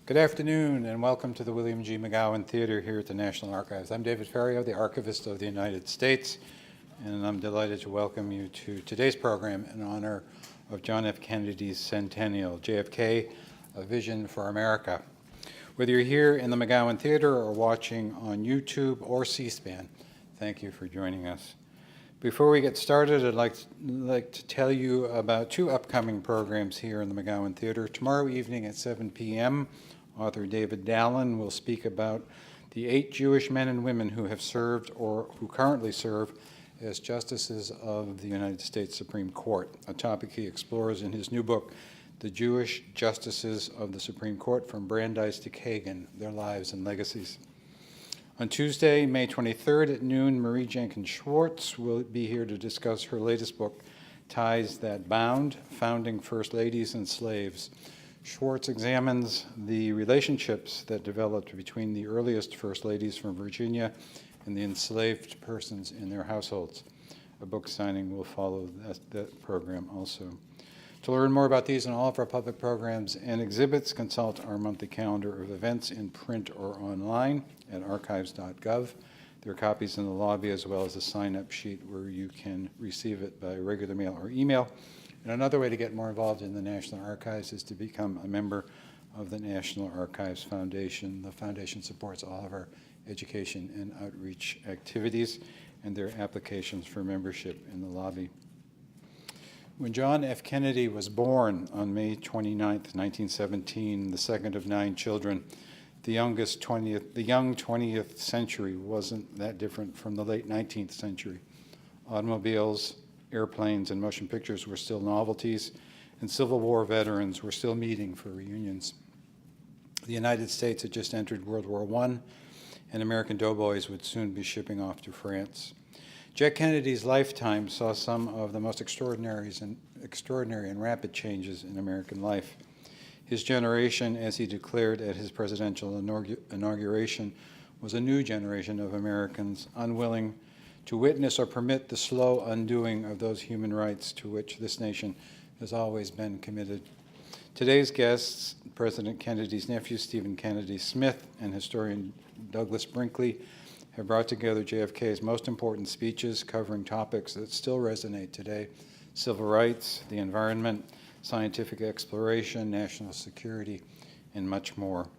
Good afternoon and welcome to the William G. McGowan Theater here at the National Archives. I'm David Ferriero, the Archivist of the United States, and I'm delighted to welcome you to today's program in honor of John F. Kennedy's centennial, JFK, A Vision for America. Whether you're here in the McGowan Theater or watching on YouTube or C-SPAN, thank you for joining us. Before we get started, I'd like to tell you about two upcoming programs here in the McGowan Theater. Tomorrow evening at 7 p.m., author David Dallin will speak about the 8 Jewish men and women who have served or who currently serve as justices of the United States Supreme Court, a topic he explores in his new book, The Jewish Justices of the Supreme Court, From Brandeis to Kagan, Their Lives and Legacies. On Tuesday, May 23rd at noon, Marie Jenkins Schwartz will be here to discuss her latest book, Ties That Bound, Founding First Ladies and Slaves. Schwartz examines the relationships that developed between the earliest First Ladies from Virginia and the enslaved persons in their households. A book signing will follow that program also. To learn more about these and all of our public programs and exhibits, consult our monthly calendar of events in print or online at archives.gov. There are copies in the lobby as well as a sign-up sheet where you can receive it by regular mail or email. And another way to get more involved in the National Archives is to become a member of the National Archives Foundation. The foundation supports all of our education and outreach activities, and there are applications for membership in the lobby. When John F. Kennedy was born on May 29, 1917, the second of 9 children, the young 20th century wasn't that different from the late 19th century. Automobiles, airplanes, and motion pictures were still novelties, and Civil War veterans were still meeting for reunions. The United States had just entered World War I, and American doughboys would soon be shipping off to France. Jack Kennedy's lifetime saw some of the most extraordinary and rapid changes in American life. His generation, as he declared at his presidential inauguration, was a new generation of Americans unwilling to witness or permit the slow undoing of those human rights to which this nation has always been committed. Today's guests, President Kennedy's nephew, Stephen Kennedy Smith, and historian Douglas Brinkley, have brought together JFK's most important speeches covering topics that still resonate today: civil rights, the environment, scientific exploration, national security, and much more.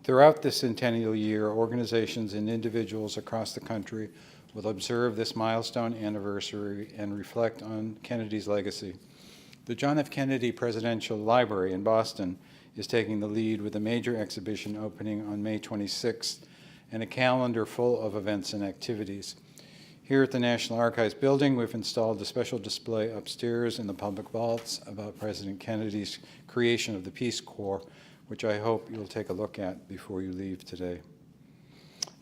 Throughout this centennial year, organizations and individuals across the country will observe this milestone anniversary and reflect on Kennedy's legacy. The John F. Kennedy Presidential Library in Boston is taking the lead with a major exhibition opening on May 26th and a calendar full of events and activities. Here at the National Archives building, we've installed a special display upstairs in the public vaults about President Kennedy's creation of the Peace Corps, which I hope you'll take a look at before you leave today.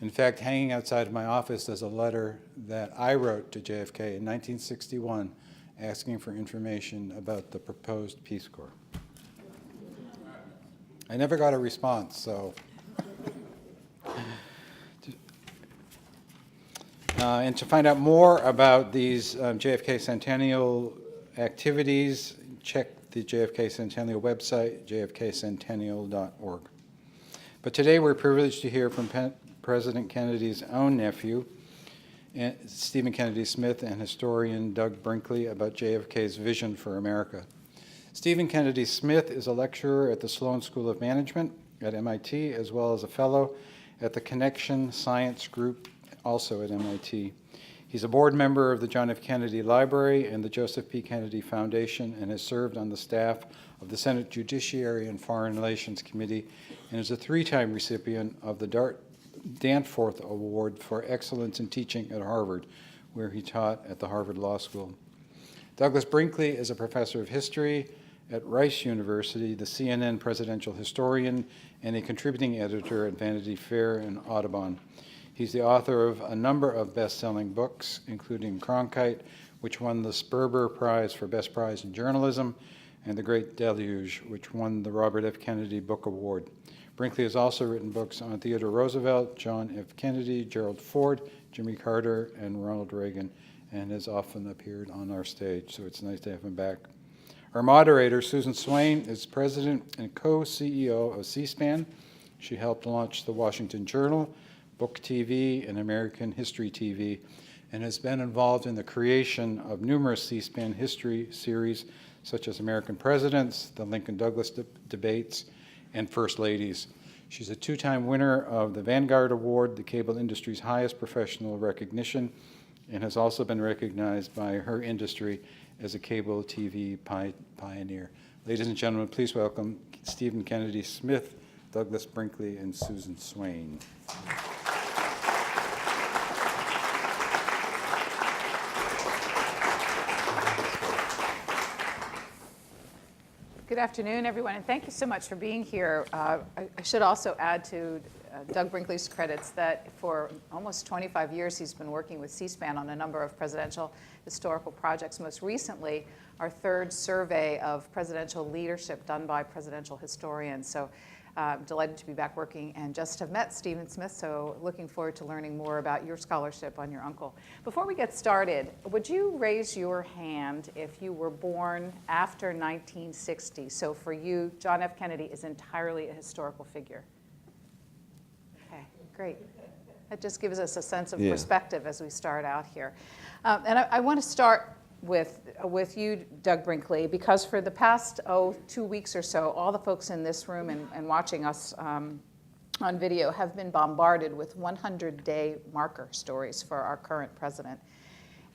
In fact, hanging outside of my office is a letter that I wrote to JFK in 1961 asking for information about the proposed Peace Corps. I never got a response, so. And to find out more about these JFK Centennial activities, check the JFK Centennial website, jfkcentennial.org. But today we're privileged to hear from President Kennedy's own nephew, Stephen Kennedy Smith, and historian Doug Brinkley about JFK's vision for America. Stephen Kennedy Smith is a lecturer at the Sloan School of Management at MIT, as well as a fellow at the Connection Science Group, also at MIT. He's a board member of the John F. Kennedy Library and the Joseph P. Kennedy Foundation, and has served on the staff of the Senate Judiciary and Foreign Relations Committee, and is a three-time recipient of the Danforth Award for Excellence in Teaching at Harvard, where he taught at the Harvard Law School. Douglas Brinkley is a professor of history at Rice University, the CNN presidential historian, and a contributing editor at Vanity Fair and Audubon. He's the author of a number of best-selling books, including Cronkite, which won the Sperber Prize for Best Prize in Journalism, and The Great Deluge, which won the Robert F. Kennedy Book Award. Brinkley has also written books on Theodore Roosevelt, John F. Kennedy, Gerald Ford, Jimmy Carter, and Ronald Reagan, and has often appeared on our stage, so it's nice to have him back. Our moderator, Susan Swain, is president and co-CEO of C-SPAN. She helped launch the Washington Journal, Book TV, and American History TV, and has been involved in the creation of numerous C-SPAN history series, such as American Presidents, the Lincoln-Douglas debates, and First Ladies. She's a two-time winner of the Vanguard Award, the cable industry's highest professional recognition, and has also been recognized by her industry as a cable TV pioneer. Ladies and gentlemen, please welcome Stephen Kennedy Smith, Douglas Brinkley, and Susan Swain. Good afternoon, everyone, and thank you so much for being here. I should also add to Doug Brinkley's credits that for almost 25 years he's been working with C-SPAN on a number of presidential historical projects. Most recently, our third survey of presidential leadership done by presidential historians. So I'm delighted to be back working and just have met Stephen Smith, so looking forward to learning more about your scholarship on your uncle. Before we get started, would you raise your hand if you were born after 1960? So for you, John F. Kennedy is entirely a historical figure. Okay, great. That just gives us a sense of perspective as we start out here. And I want to start with you, Doug Brinkley, because for the past 2 weeks or so, all the folks in this room and watching us on video have been bombarded with 100-day marker stories for our current president.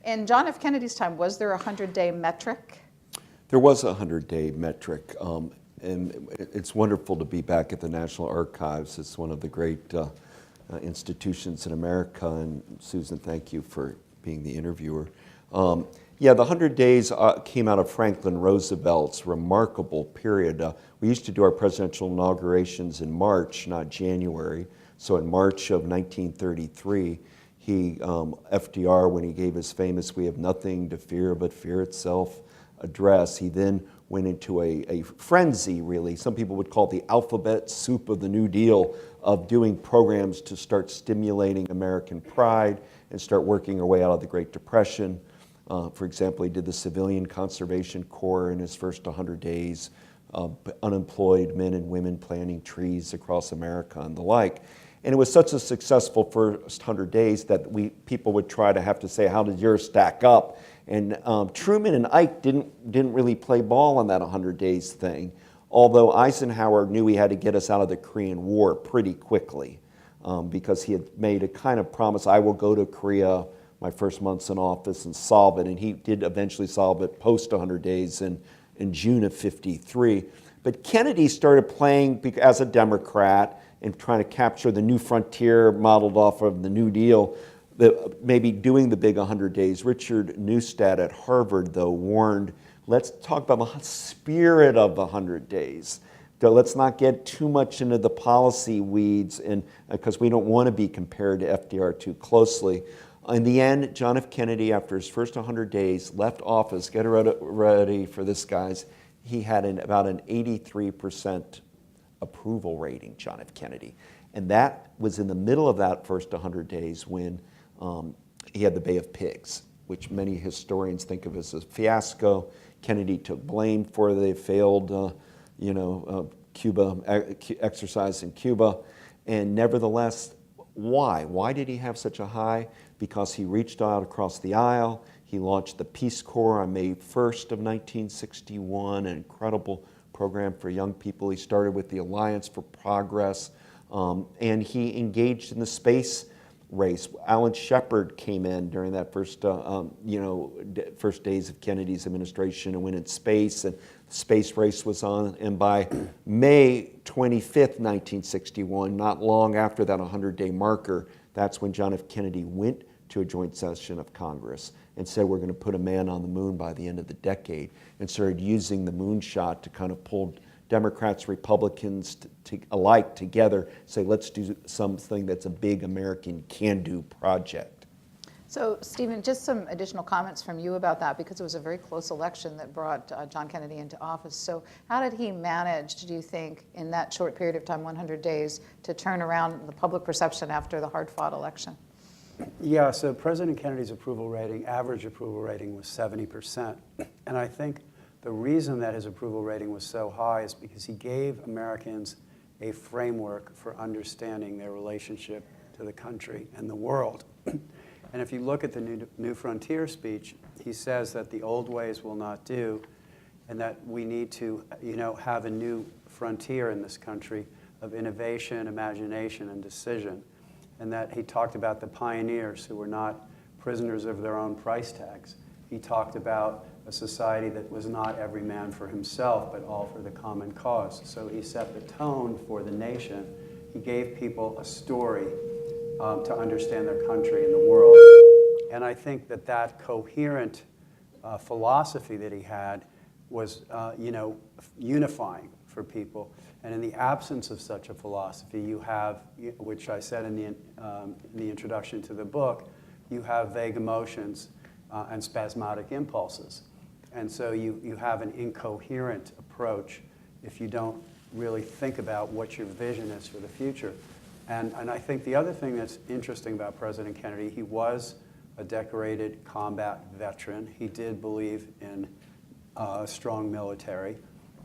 In John F. Kennedy's time, was there a 100-day metric? There was a 100-day metric, and it's wonderful to be back at the National Archives. It's one of the great institutions in America, and Susan, thank you for being the interviewer. Yeah, the 100 days came out of Franklin Roosevelt's remarkable period. We used to do our presidential inaugurations in March, not January. So in March of 1933, FDR, when he gave his famous "We have nothing to fear but fear itself" address, he then went into a frenzy, really. Some people would call it the alphabet soup of the New Deal, of doing programs to start stimulating American pride and start working our way out of the Great Depression. For example, he did the Civilian Conservation Corps in his first 100 days, unemployed men and women planting trees across America and the like. And it was such a successful first 100 days that people would try to have to say, how did yours stack up? And Truman and Ike didn't really play ball on that 100 days thing, although Eisenhower knew he had to get us out of the Korean War pretty quickly because he had made a kind of promise, I will go to Korea my first months in office and solve it, and he did eventually solve it post 100 days in June of '53. But Kennedy started playing as a Democrat and trying to capture the new frontier modeled off of the New Deal, maybe doing the big 100 days. Richard Neustadt at Harvard, though, warned, let's talk about the spirit of the 100 days. Let's not get too much into the policy weeds, and because we don't want to be compared to FDR too closely. In the end, John F. Kennedy, after his first 100 days, left office. Get ready for this, guys. He had about an 83% approval rating, John F. Kennedy. And that was in the middle of that first 100 days when he had the Bay of Pigs, which many historians think of as a fiasco. Kennedy took blame for the failed Cuba exercise in Cuba. And nevertheless, why? Why did he have such a high? Because he reached out across the aisle. He launched the Peace Corps on May 1st of 1961, an incredible program for young people. He started with the Alliance for Progress, and he engaged in the space race. Alan Shepard came in during that first days of Kennedy's administration and went in space, and the space race was on. And by May 25th, 1961, not long after that 100-day marker, that's when John F. Kennedy went to a joint session of Congress and said, we're going to put a man on the moon by the end of the decade, and started using the moonshot to kind of pull Democrats, Republicans alike together, say, let's do something that's a big American can-do project. So, Stephen, just some additional comments from you about that, because it was a very close election that brought John Kennedy into office. So how did he manage, do you think, in that short period of time, 100 days, to turn around the public perception after the hard-fought election? Yeah, so President Kennedy's approval rating, average approval rating, was 70%. And I think the reason that his approval rating was so high is because he gave Americans a framework for understanding their relationship to the country and the world. And if you look at the New Frontier speech, he says that the old ways will not do, and that we need to, have a new frontier in this country of innovation, imagination, and decision. And that he talked about the pioneers who were not prisoners of their own price tags. He talked about a society that was not every man for himself, but all for the common cause. So he set the tone for the nation. He gave people a story to understand their country and the world. And I think that that coherent philosophy that he had was, unifying for people. And in the absence of such a philosophy, you have, which I said in the introduction to the book, you have vague emotions and spasmodic impulses. And so you have an incoherent approach if you don't really think about what your vision is for the future. And I think the other thing that's interesting about President Kennedy, he was a decorated combat veteran. He did believe in a strong military.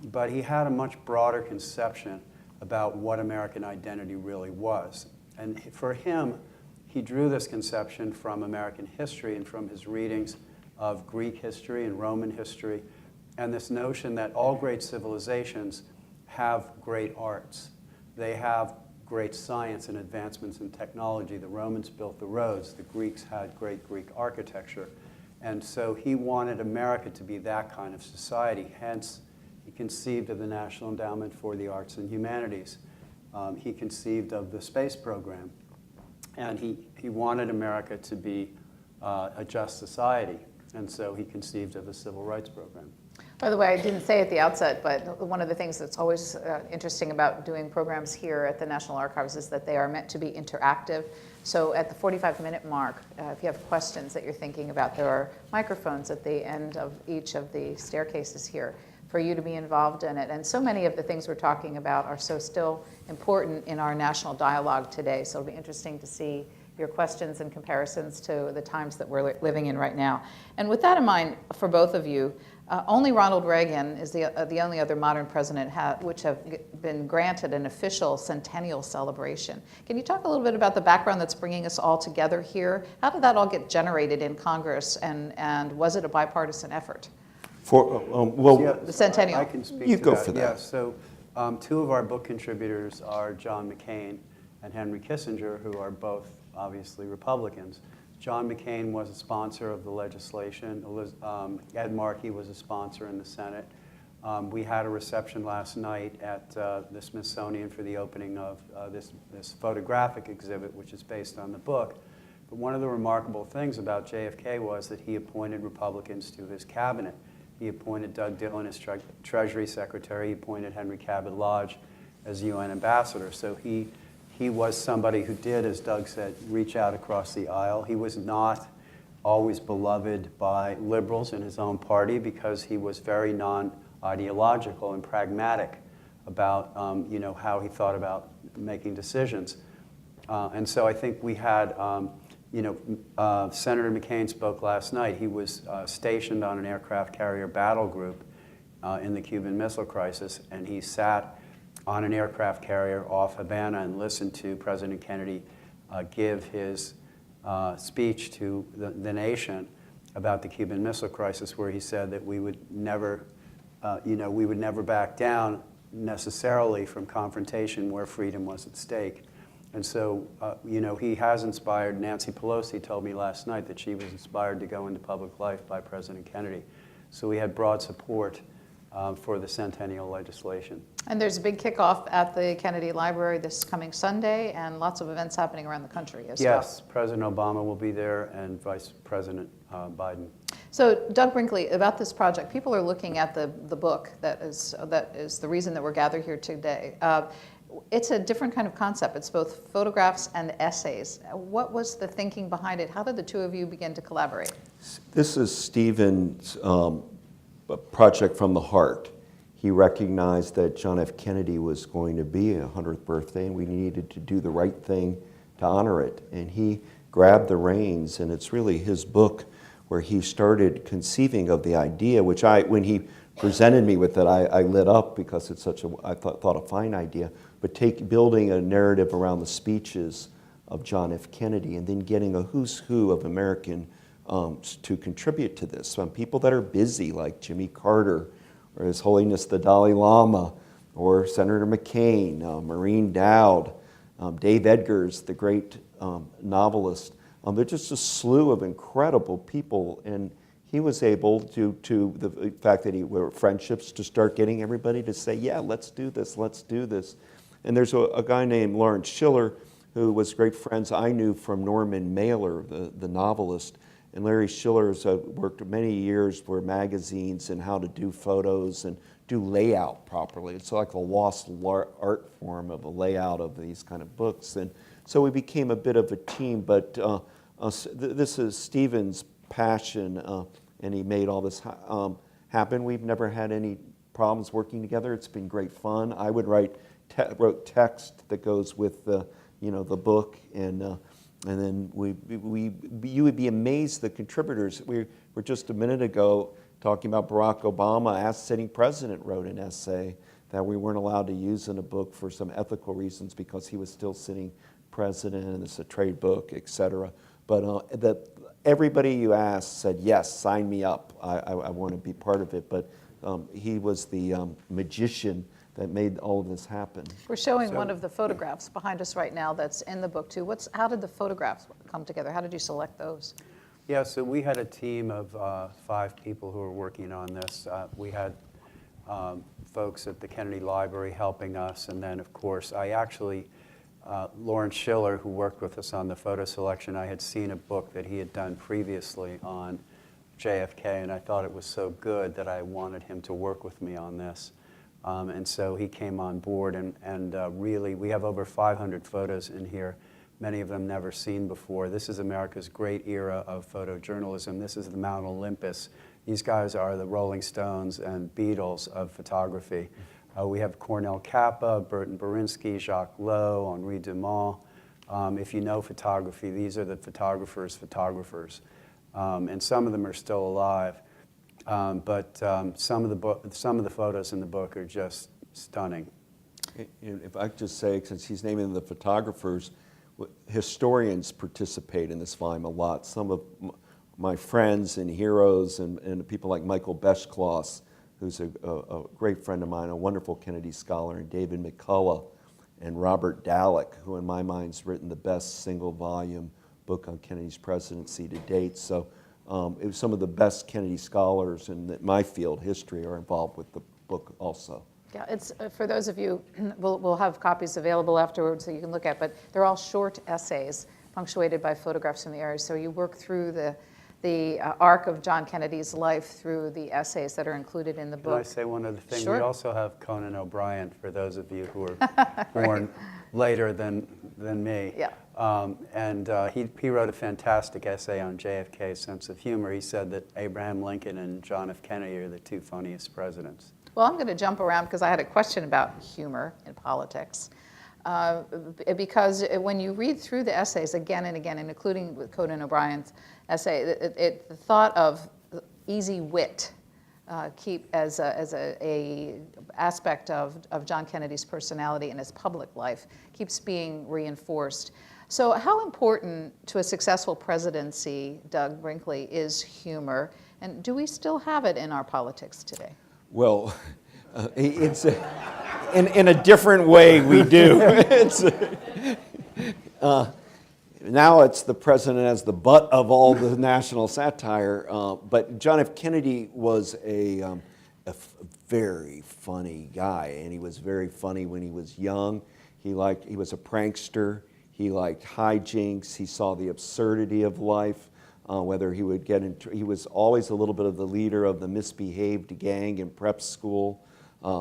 But he had a much broader conception about what American identity really was. And for him, he drew this conception from American history and from his readings of Greek history and Roman history, and this notion that all great civilizations have great arts. They have great science and advancements in technology. The Romans built the roads. The Greeks had great Greek architecture. And so he wanted America to be that kind of society. Hence, he conceived of the National Endowment for the Arts and Humanities. He conceived of the space program. And he wanted America to be a just society. And so he conceived of the Civil Rights Program. By the way, I didn't say at the outset, but one of the things that's always interesting about doing programs here at the National Archives is that they are meant to be interactive. So at the 45-minute mark, if you have questions that you're thinking about, there are microphones at the end of each of the staircases here for you to be involved in it. And so many of the things we're talking about are so still important in our national dialogue today. So it'll be interesting to see your questions and comparisons to the times that we're living in right now. And with that in mind, for both of you, only Ronald Reagan is the only other modern president which have been granted an official centennial celebration. Can you talk a little bit about the background that's bringing us all together here? How did that all get generated in Congress, and was it a bipartisan effort? The centennial. I can speak you to go that. for that. Yeah, so two of our book contributors are John McCain and Henry Kissinger, who are both obviously Republicans. John McCain was a sponsor of the legislation. Ed Markey was a sponsor in the Senate. We had a reception last night at the Smithsonian for the opening of this photographic exhibit, which is based on the book. But one of the remarkable things about JFK was that he appointed Republicans to his cabinet. He appointed Doug Dillon as Treasury Secretary. He appointed Henry Cabot Lodge as UN Ambassador. So he was somebody who did, as Doug said, reach out across the aisle. He was not always beloved by liberals in his own party because he was very non-ideological and pragmatic about how he thought about making decisions. And so I think we had, Senator McCain spoke last night. He was stationed on an aircraft carrier battle group in the Cuban Missile Crisis, and he sat on an aircraft carrier off Havana and listened to President Kennedy give his speech to the nation about the Cuban Missile Crisis, where he said that we would never back down necessarily from confrontation where freedom was at stake. And so, he has inspired. Nancy Pelosi told me last night that she was inspired to go into public life by President Kennedy. So we had broad support for the centennial legislation. And there's a big kickoff at the Kennedy Library this coming Sunday, and lots of events happening around the country as well. Yes, President Obama will be there, and Vice President Biden. So, Doug Brinkley, about this project, people are looking at the book that is the reason that we're gathered here today. It's a different kind of concept. It's both photographs and essays. What was the thinking behind it? How did the two of you begin to collaborate? This is Stephen's project from the heart. He recognized that John F. Kennedy was going to be a 100th birthday, and we needed to do the right thing to honor it. And he grabbed the reins, and it's really his book where he started conceiving of the idea, which when he presented me with it, I lit up because it's I thought a fine idea. But building a narrative around the speeches of John F. Kennedy, and then getting a who's who of American to contribute to this. Some people that are busy, like Jimmy Carter, or His Holiness the Dalai Lama, or Senator McCain, Maureen Dowd, Dave Edgars, the great novelist. They're just a slew of incredible people, and he was able to the fact that he were friendships to start getting everybody to say, yeah, let's do this, let's do this. And there's a guy named Lawrence Schiller who was great friends I knew from Norman Mailer, the novelist. And Larry Schiller's worked many years for magazines and how to do photos and do layout properly. It's like a lost art form of a layout of these kind of books. And so we became a bit of a team, but this is Stephen's passion, and he made all this happen. We've never had any problems working together. It's been great fun. I would wrote text that goes with the book, and then you would be amazed the contributors. We were just a minute ago talking about Barack Obama. As sitting president wrote an essay that we weren't allowed to use in a book for some ethical reasons because he was still sitting president, and it's a trade book, etc. But everybody you asked said, yes, sign me up. I want to be part of it. But he was the magician that made all of this happen. We're showing one of the photographs behind us right now that's in the book too. How did the photographs come together? How did you select those? Yeah, so we had a team of 5 people who were working on this. We had folks at the Kennedy Library helping us, and then of course Lawrence Schiller, who worked with us on the photo selection, I had seen a book that he had done previously on JFK, and I thought it was so good that I wanted him to work with me on this. And so he came on board, and really, we have over 500 photos in here, many of them never seen before. This is America's great era of photojournalism. This is the Mount Olympus. These guys are the Rolling Stones and Beatles of photography. We have Cornel Kappa, Burton Berinsky, Jacques Lowe, Henri Dumont. If you know photography, these are the photographers' photographers. And some of them are still alive. But some of the photos in the book are just stunning. If I could just say, since he's naming the photographers, historians participate in this volume a lot. Some of my friends and heroes and people like Michael Beschloss, who's a great friend of mine, a wonderful Kennedy scholar, and David McCullough, and Robert Dallek, who in my mind's written the best single-volume book on Kennedy's presidency to date. So it was some of the best Kennedy scholars in my field, history, are involved with the book also. Yeah, it's for those of you, we'll have copies available afterwards so you can look at, but they're all short essays punctuated by photographs from the area. So you work through the arc of John Kennedy's life through the essays that are included in the book. Can I say one other thing? Sure. We also have Conan O'Brien, for those of you who are born later than me. Yeah. He wrote a fantastic essay on JFK's sense of humor. He said that Abraham Lincoln and John F. Kennedy are the two funniest presidents. Well, I'm going to jump around because I had a question about humor in politics. Because when you read through the essays again and again, and including with Conan O'Brien's essay, the thought of easy wit as a aspect of John Kennedy's personality and his public life keeps being reinforced. So how important to a successful presidency, Doug Brinkley, is humor? And do we still have it in our politics today? Well, it's in a different way we do. Now it's the president as the butt of all the national satire. But John F. Kennedy was a very funny guy, and he was very funny when he was young. He was a prankster. He liked hijinks. He saw the absurdity of life. Whether he would get into, he was always a little bit of the leader of the misbehaved gang in prep school,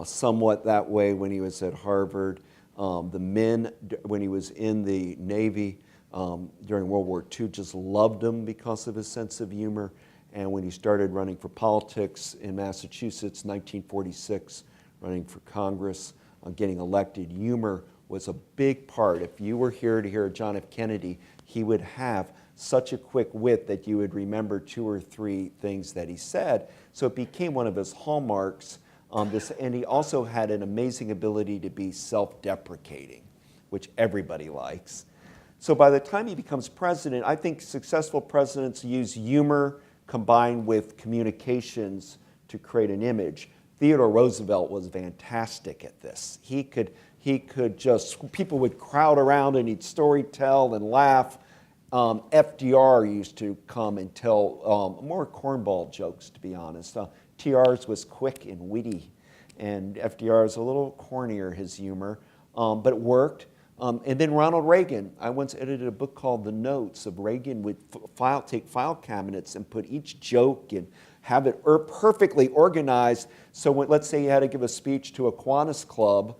somewhat that way when he was at Harvard. The men, when he was in the Navy during World War II, just loved him because of his sense of humor. And when he started running for politics in Massachusetts, 1946, running for Congress, getting elected, humor was a big part. If you were here to hear John F. Kennedy, he would have such a quick wit that you would remember 2 or 3 things that he said. So it became one of his hallmarks. And he also had an amazing ability to be self-deprecating, which everybody likes. So by the time he becomes president, I think successful presidents use humor combined with communications to create an image. Theodore Roosevelt was fantastic at this. He could just, people would crowd around and he'd story tell and laugh. FDR used to come and tell more cornball jokes, to be honest. TR's was quick and witty, and FDR's a little cornier, his humor, but it worked. And then Ronald Reagan. I once edited a book called The Notes of Reagan would take file cabinets and put each joke and have it perfectly organized. So when, let's say you had to give a speech to a Kiwanis club,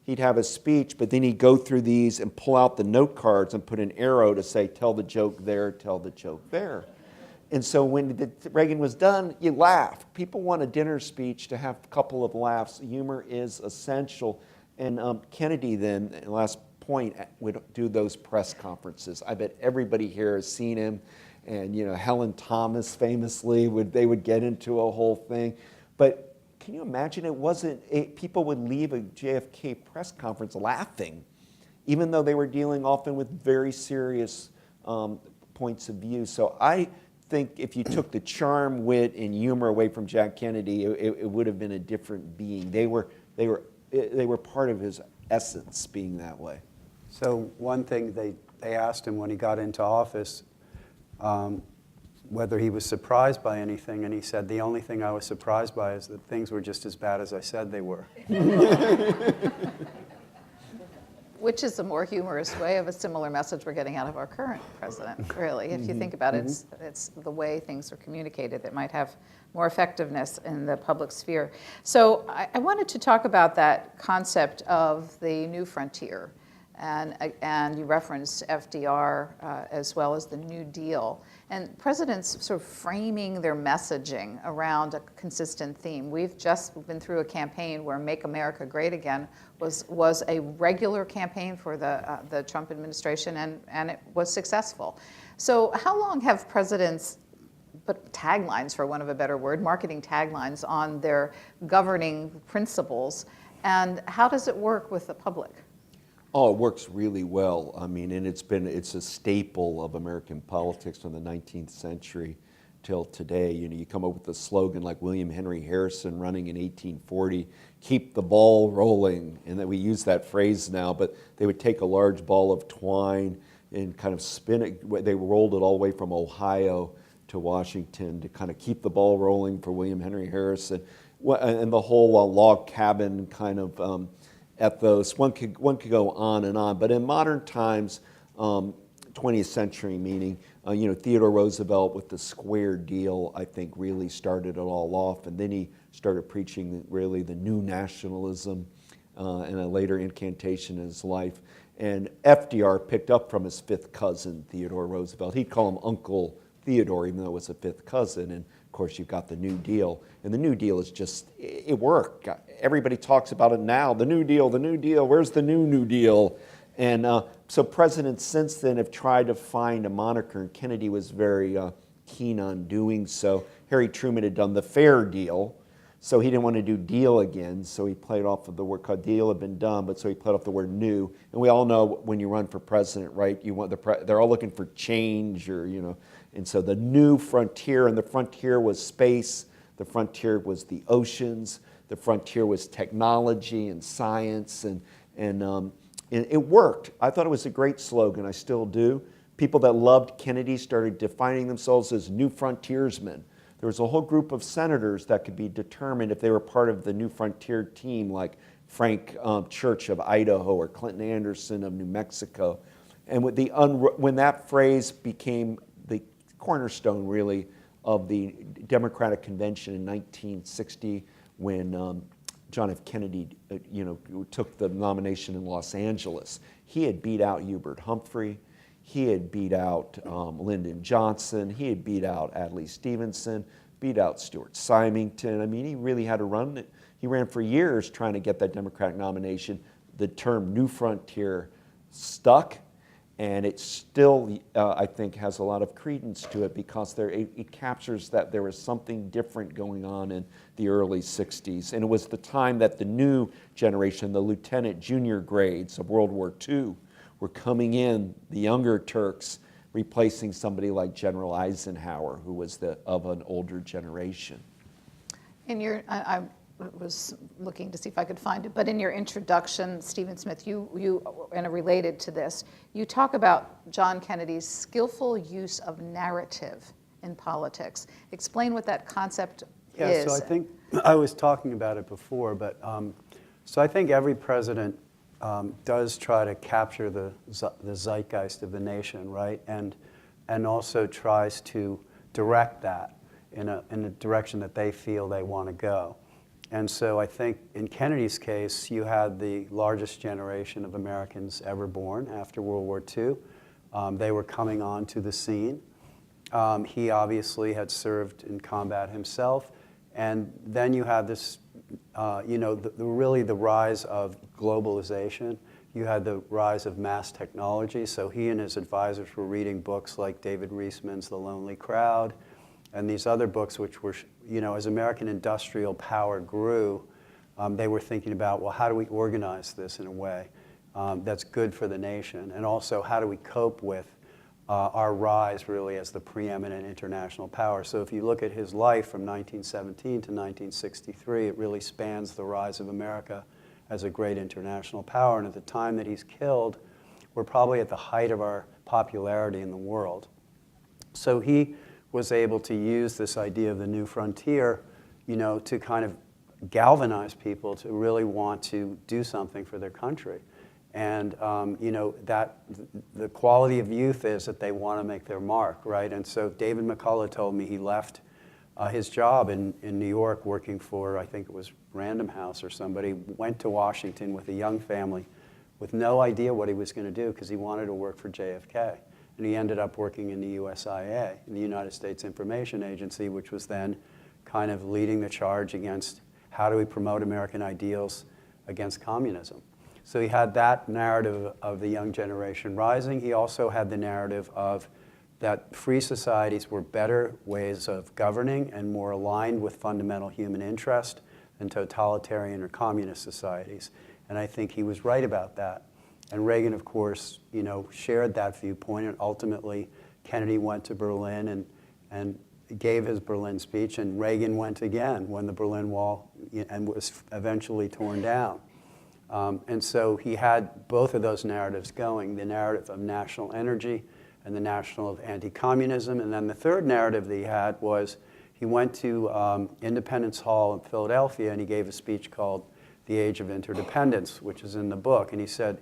he'd have a speech, but then he'd go through these and pull out the note cards and put an arrow to say, tell the joke there, tell the joke there. And so when Reagan was done, you laughed. People want a dinner speech to have a couple of laughs. Humor is essential. And Kennedy then, last point, would do those press conferences. I bet everybody here has seen him. And Helen Thomas famously, they would get into a whole thing. But can you imagine people would leave a JFK press conference laughing, even though they were dealing often with very serious points of view. So I think if you took the charm, wit, and humor away from Jack Kennedy, it would have been a different being. They were part of his essence, being that way. So one thing they asked him when he got into office, whether he was surprised by anything, and he said, the only thing I was surprised by is that things were just as bad as I said they were. Which is a more humorous way of a similar message we're getting out of our current president, really. If you think about it, it's the way things are communicated that might have more effectiveness in the public sphere. So I wanted to talk about that concept of the new frontier. And you referenced FDR as well as the New Deal. And presidents sort of framing their messaging around a consistent theme. We've just been through a campaign where Make America Great Again was a regular campaign for the Trump administration, and it was successful. So how long have presidents put taglines, for want of a better word, marketing taglines on their governing principles, and how does it work with the public? Oh, it works really well. I mean, and it's a staple of American politics from the 19th century till today. You come up with a slogan like William Henry Harrison running in 1840, keep the ball rolling. And that we use that phrase now, but they would take a large ball of twine and kind of spin it. They rolled it all the way from Ohio to Washington to kind of keep the ball rolling for William Henry Harrison. And the whole log cabin kind of ethos. One could go on and on, but in modern times, 20th century, meaning, Theodore Roosevelt with the square deal, I think, really started it all off. And then he started preaching really the new nationalism and a later incantation in his life. And FDR picked up from his fifth cousin, Theodore Roosevelt. He'd call him Uncle Theodore, even though it was a fifth cousin. And of course, you've got the New Deal. And the New Deal is just, it worked. Everybody talks about it now. The New Deal, where's the New Deal? And so presidents since then have tried to find a moniker, and Kennedy was very keen on doing so. Harry Truman had done the fair deal, so he didn't want to do deal again, so he played off of the word, called deal had been done, but so he played off the word new. And we all know when you run for president, right, you want they're all looking for change, or, and so the new frontier, and the frontier was space, the frontier was the oceans, the frontier was technology and science, and it worked. I thought it was a great slogan. I still do. People that loved Kennedy started defining themselves as new frontiersmen. There was a whole group of senators that could be determined if they were part of the New Frontier team, like Frank Church of Idaho or Clinton Anderson of New Mexico. And with when that phrase became the cornerstone, really, of the Democratic Convention in 1960, when John F. Kennedy, took the nomination in Los Angeles, he had beat out Hubert Humphrey. He had beat out Lyndon Johnson. He had beat out Adlai Stevenson, beat out Stuart Symington. I mean, he really had to run it. He ran for years trying to get that Democratic nomination. The term New Frontier stuck, and it still, I think, has a lot of credence to it, because it captures that there was something different going on in the early 60s. And it was the time that the new generation, the lieutenant junior grades of World War II, were coming in, the younger Turks, replacing somebody like General Eisenhower, who was of an older generation. I was looking to see if I could find it, but in your introduction, Stephen Smith, you and related to this, you talk about John Kennedy's skillful use of narrative in politics. Explain what that concept is. Yeah, so I think I was talking about it before, but so I think every president does try to capture the zeitgeist of the nation, right? And also tries to direct that in a direction that they feel they want to go. And so I think in Kennedy's case, you had the largest generation of Americans ever born after World War II. They were coming onto the scene. He obviously had served in combat himself. And then you had this, really the rise of globalization. You had the rise of mass technology. So he and his advisors were reading books like David Reisman's The Lonely Crowd, and these other books which were, as American industrial power grew, they were thinking about, well, how do we organize this in a way that's good for the nation? And also, how do we cope with our rise really as the preeminent international power? So if you look at his life from 1917 to 1963, it really spans the rise of America as a great international power. And at the time that he's killed, we're probably at the height of our popularity in the world. So he was able to use this idea of the new frontier, to kind of galvanize people to really want to do something for their country. And, that the quality of youth is that they want to make their mark, right? And so David McCullough told me he left his job in New York working for, I think it was Random House or somebody, went to Washington with a young family with no idea what he was going to do, because he wanted to work for JFK. And he ended up working in the USIA, in the United States Information Agency, which was then kind of leading the charge against how do we promote American ideals against communism. So he had that narrative of the young generation rising. He also had the narrative of that free societies were better ways of governing and more aligned with fundamental human interest than totalitarian or communist societies. And I think he was right about that. And Reagan, of course, shared that viewpoint. And ultimately, Kennedy went to Berlin and gave his Berlin speech. And Reagan went again when the Berlin Wall and was eventually torn down. And so he had both of those narratives going, the narrative of national energy and the national of anti-communism. And then the third narrative that he had was he went to Independence Hall in Philadelphia, and he gave a speech called The Age of Interdependence, which is in the book. And he said,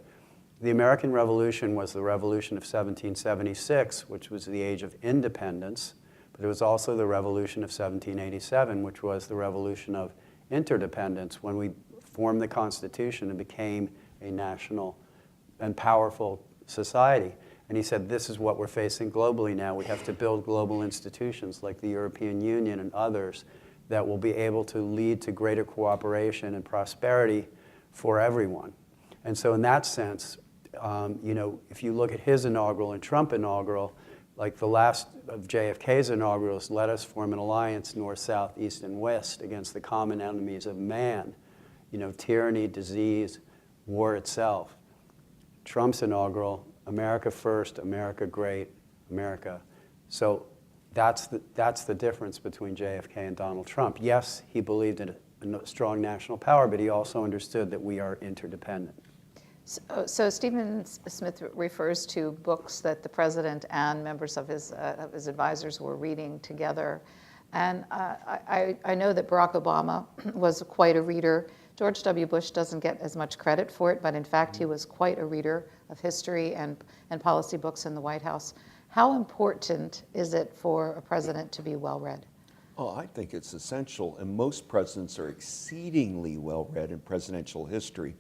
the American Revolution was the Revolution of 1776, which was the age of independence, but it was also the Revolution of 1787, which was the Revolution of interdependence, when we formed the Constitution and became a national and powerful society. And he said, this is what we're facing globally now. We have to build global institutions like the European Union and others that will be able to lead to greater cooperation and prosperity for everyone. And so in that sense, if you look at his inaugural and Trump inaugural, like the last of JFK's inaugurals, let us form an alliance, north, south, east, and west, against the common enemies of man, tyranny, disease, war itself. Trump's inaugural, America first, America great, America. So that's the difference between JFK and Donald Trump. Yes, he believed in a strong national power, but he also understood that we are interdependent. So Stephen Smith refers to books that the president and members of his advisors were reading together. And I know that Barack Obama was quite a reader. George W. Bush doesn't get as much credit for it, but in fact, he was quite a reader of history and policy books in the White House. How important is it for a president to be well-read? Oh, I think it's essential, and most presidents are exceedingly well-read in presidential history.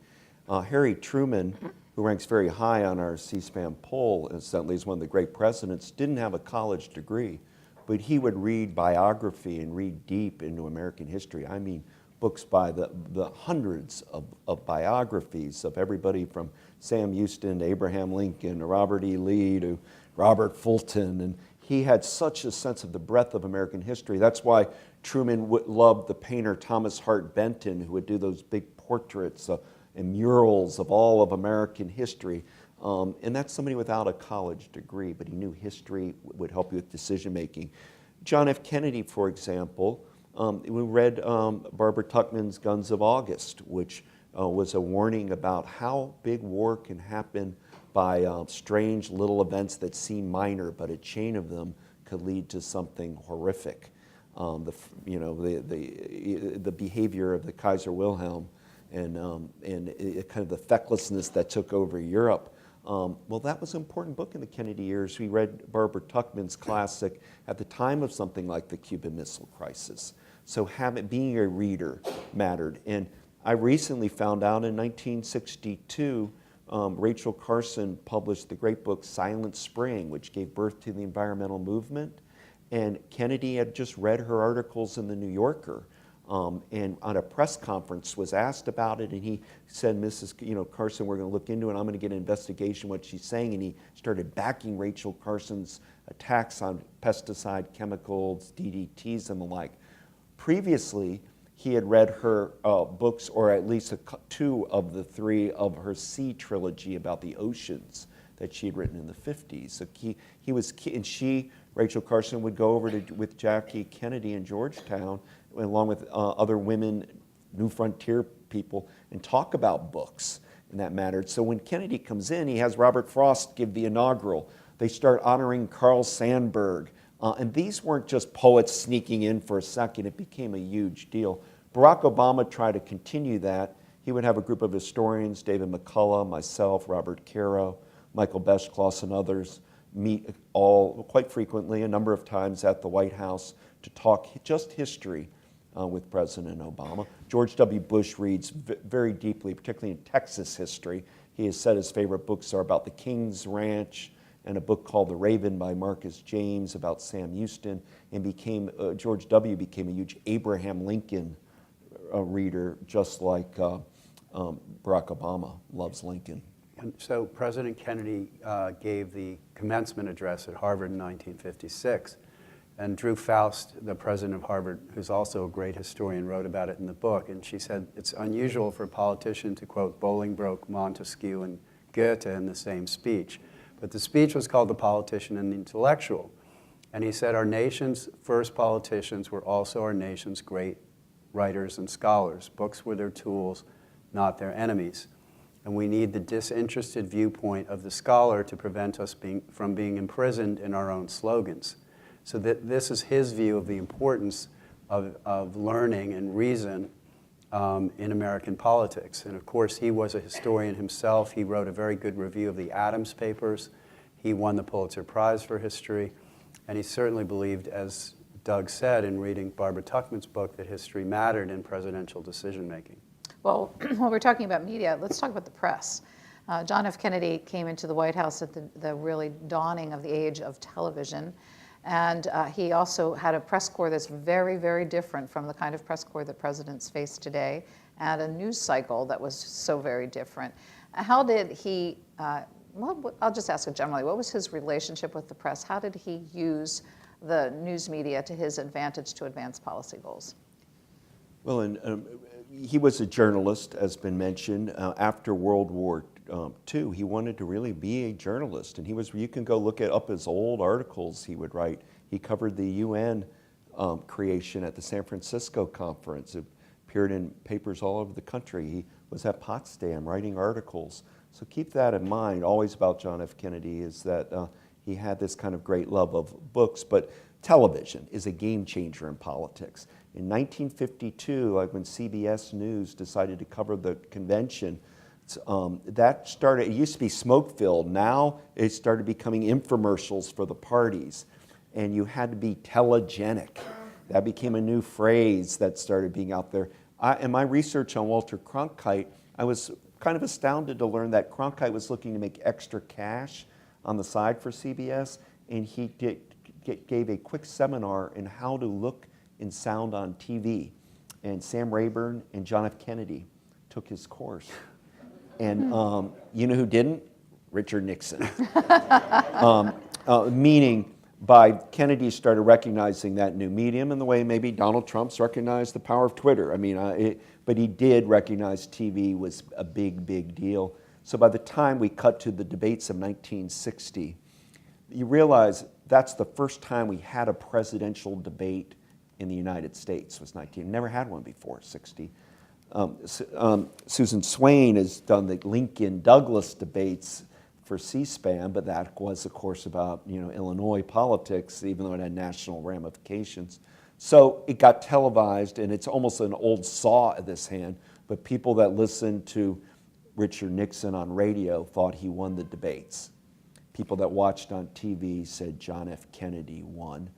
Harry Truman, who ranks very high on our C-SPAN poll, incidentally is one of the great presidents, didn't have a college degree, but he would read biography and read deep into American history. I mean, books by the hundreds of biographies of everybody from Sam Houston to Abraham Lincoln to Robert E. Lee to Robert Fulton, and he had such a sense of the breadth of American history. That's why Truman loved the painter Thomas Hart Benton, who would do those big portraits and murals of all of American history. And that's somebody without a college degree, but he knew history would help you with decision making. John F. Kennedy, for example, we read Barbara Tuchman's Guns of August, which was a warning about how big war can happen by strange little events that seem minor, but a chain of them could lead to something horrific. The behavior of the Kaiser Wilhelm and kind of the fecklessness that took over Europe. Well, that was an important book in the Kennedy years. We read Barbara Tuchman's classic at the time of something like the Cuban Missile Crisis. So being a reader mattered. And I recently found out in 1962, Rachel Carson published the great book Silent Spring, which gave birth to the environmental movement. And Kennedy had just read her articles in the New Yorker. And on a press conference was asked about it, and he said, Mrs. Carson, we're going to look into it. I'm going to get an investigation what she's saying. And he started backing Rachel Carson's attacks on pesticide, chemicals, DDTs, and the like. Previously, he had read her books, or at least two of the three of her Sea trilogy about the oceans that she had written in the 50s. So he was, and Rachel Carson, would go over with Jackie Kennedy in Georgetown, along with other women, New Frontier people, and talk about books, and that mattered. So when Kennedy comes in, he has Robert Frost give the inaugural. They start honoring Carl Sandburg. And these weren't just poets sneaking in for a second. It became a huge deal. Barack Obama tried to continue that. He would have a group of historians, David McCullough, myself, Robert Caro, Michael Beschloss, and others, meet all quite frequently, a number of times at the White House, to talk just history with President Obama. George W. Bush reads very deeply, particularly in Texas history. He has said his favorite books are about the King's Ranch, and a book called The Raven by Marcus James about Sam Houston, and George W. became a huge Abraham Lincoln reader, just like Barack Obama loves Lincoln. And so President Kennedy gave the commencement address at Harvard in 1956, and Drew Faust, the president of Harvard, who's also a great historian, wrote about it in the book, and she said it's unusual for a politician to quote Bolingbroke, Montesquieu, and Goethe in the same speech. But the speech was called The Politician and the Intellectual. And he said our nation's first politicians were also our nation's great writers and scholars. Books were their tools, not their enemies. And we need the disinterested viewpoint of the scholar to prevent us from being imprisoned in our own slogans. So that this is his view of the importance of learning and reason in American politics. And of course, he was a historian himself. He wrote a very good review of the Adams Papers. He won the Pulitzer Prize for history. And he certainly believed, as Doug said in reading Barbara Tuchman's book, that history mattered in presidential decision-making. Well, while we're talking about media, let's talk about the press. John F. Kennedy came into the White House at the really dawning of the age of television. And he also had a press corps that's very, very different from the kind of press corps that presidents face today, and a news cycle that was so very different. How did he, well, I'll just ask it generally, what was his relationship with the press? How did he use the news media to his advantage to advance policy goals? Well, he was a journalist, as been mentioned. After World War II, he wanted to really be a journalist, and you can go look up his old articles he would write. He covered the UN creation at the San Francisco conference. It appeared in papers all over the country. He was at Potsdam writing articles. So keep that in mind. Always about John F. Kennedy is that he had this kind of great love of books, but television is a game changer in politics. In 1952, like when CBS News decided to cover the convention, that started, it used to be smoke-filled. Now it started becoming infomercials for the parties. And you had to be telegenic. That became a new phrase that started being out there. In my research on Walter Cronkite, I was kind of astounded to learn that Cronkite was looking to make extra cash on the side for CBS, and he gave a quick seminar in how to look and sound on TV. And Sam Rayburn and John F. Kennedy took his course. And you know who didn't? Richard Nixon. Meaning, by Kennedy started recognizing that new medium in the way maybe Donald Trump's recognized the power of Twitter. I mean, but he did recognize TV was a big, big deal. So by the time we cut to the debates of 1960, you realize that's the first time we had a presidential debate in the United States. Was 19. Never had one before 60. Susan Swain has done the Lincoln-Douglas debates for C-SPAN, but that was, of course, about Illinois politics, even though it had national ramifications. So it got televised, and it's almost an old saw at this hand, but people that listened to Richard Nixon on radio thought he won the debates. People that watched on TV said John F. Kennedy won.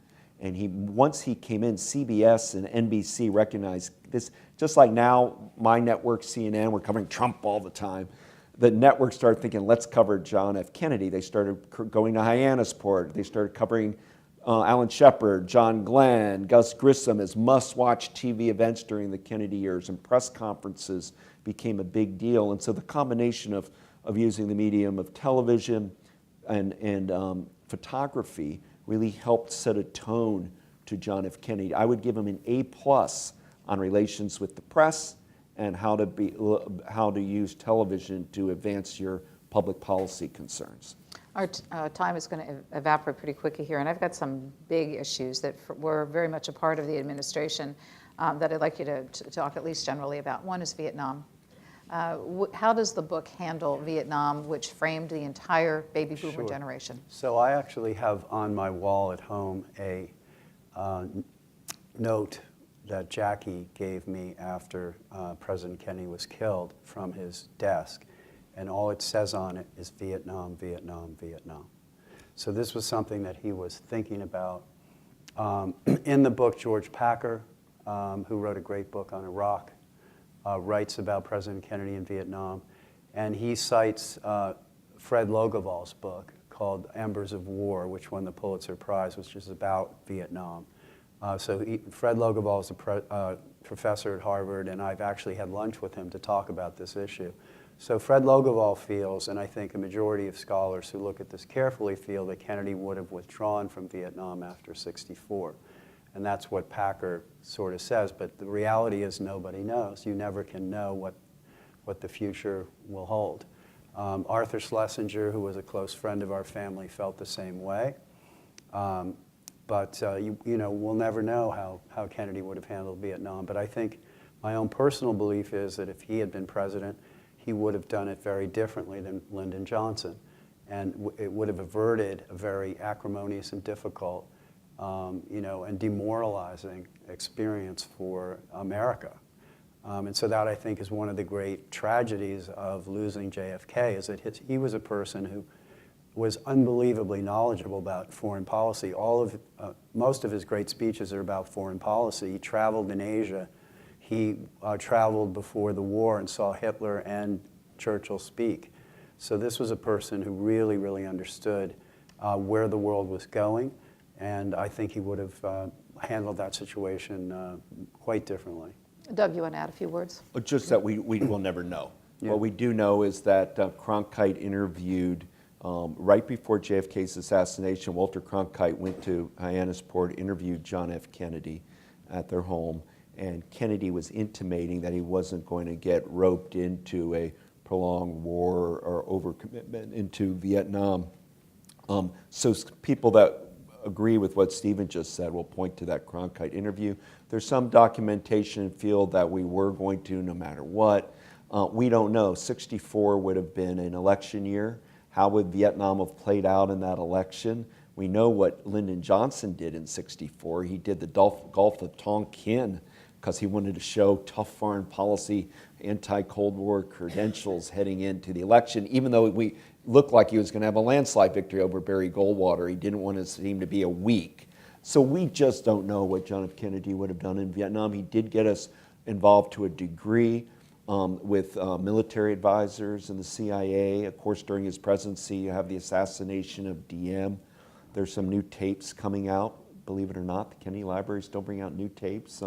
And once he came in, CBS and NBC recognized this, just like now, my network, CNN, we're covering Trump all the time. The network started thinking, let's cover John F. Kennedy. They started going to Hyannisport. They started covering Alan Shepard, John Glenn, Gus Grissom as must-watch TV events during the Kennedy years, and press conferences became a big deal. And so the combination of using the medium of television and photography really helped set a tone to John F. Kennedy. I would give him an A+ on relations with the press and how to use television to advance your public policy concerns. Our time is going to evaporate pretty quickly here, and I've got some big issues that were very much a part of the administration that I'd like you to talk at least generally about. One is Vietnam. How does the book handle Vietnam, which framed the entire baby boomer generation? So I actually have on my wall at home a note that Jackie gave me after President Kennedy was killed from his desk. And all it says on it is Vietnam, Vietnam, Vietnam. So this was something that he was thinking about. In the book, George Packer, who wrote a great book on Iraq, writes about President Kennedy in Vietnam. And he cites Fred Logevall's book called Embers of War, which won the Pulitzer Prize, which is about Vietnam. Fred Logevall is a professor at Harvard, and I've actually had lunch with him to talk about this issue. So Fred Logevall feels, and I think a majority of scholars who look at this carefully feel, that Kennedy would have withdrawn from Vietnam after '64. And that's what Packer sort of says, but the reality is nobody knows. You never can know what the future will hold. Arthur Schlesinger, who was a close friend of our family, felt the same way. But we'll never know how Kennedy would have handled Vietnam. But I think my own personal belief is that if he had been president, he would have done it very differently than Lyndon Johnson. And it would have averted a very acrimonious and difficult and demoralizing experience for America. And so that, I think, is one of the great tragedies of losing JFK, is that he was a person who was unbelievably knowledgeable about foreign policy. Most of his great speeches are about foreign policy. He traveled in Asia. He traveled before the war and saw Hitler and Churchill speak. So this was a person who really, really understood where the world was going, and I think he would have handled that situation quite differently. Doug, you want to add a few words? Just that we will never know. Yeah. What we do know is that Cronkite interviewed, right before JFK's assassination, Walter Cronkite went to Hyannisport, interviewed John F. Kennedy at their home, and Kennedy was intimating that he wasn't going to get roped into a prolonged war or overcommitment into Vietnam. So people that agree with what Stephen just said will point to that Cronkite interview. There's some documentation feel that we were going to no matter what. We don't know. 64 would have been an election year. How would Vietnam have played out in that election? We know what Lyndon Johnson did in 64. He did the Gulf of Tonkin because he wanted to show tough foreign policy, anti-Cold War credentials heading into the election, even though we looked like he was going to have a landslide victory over Barry Goldwater. He didn't want to seem to be a weak. So we just don't know what John F. Kennedy would have done in Vietnam. He did get us involved to a degree with military advisors in the CIA. Of course, during his presidency, you have the assassination of DM. There's some new tapes coming out, believe it or not. The Kennedy Library is still bringing out new tapes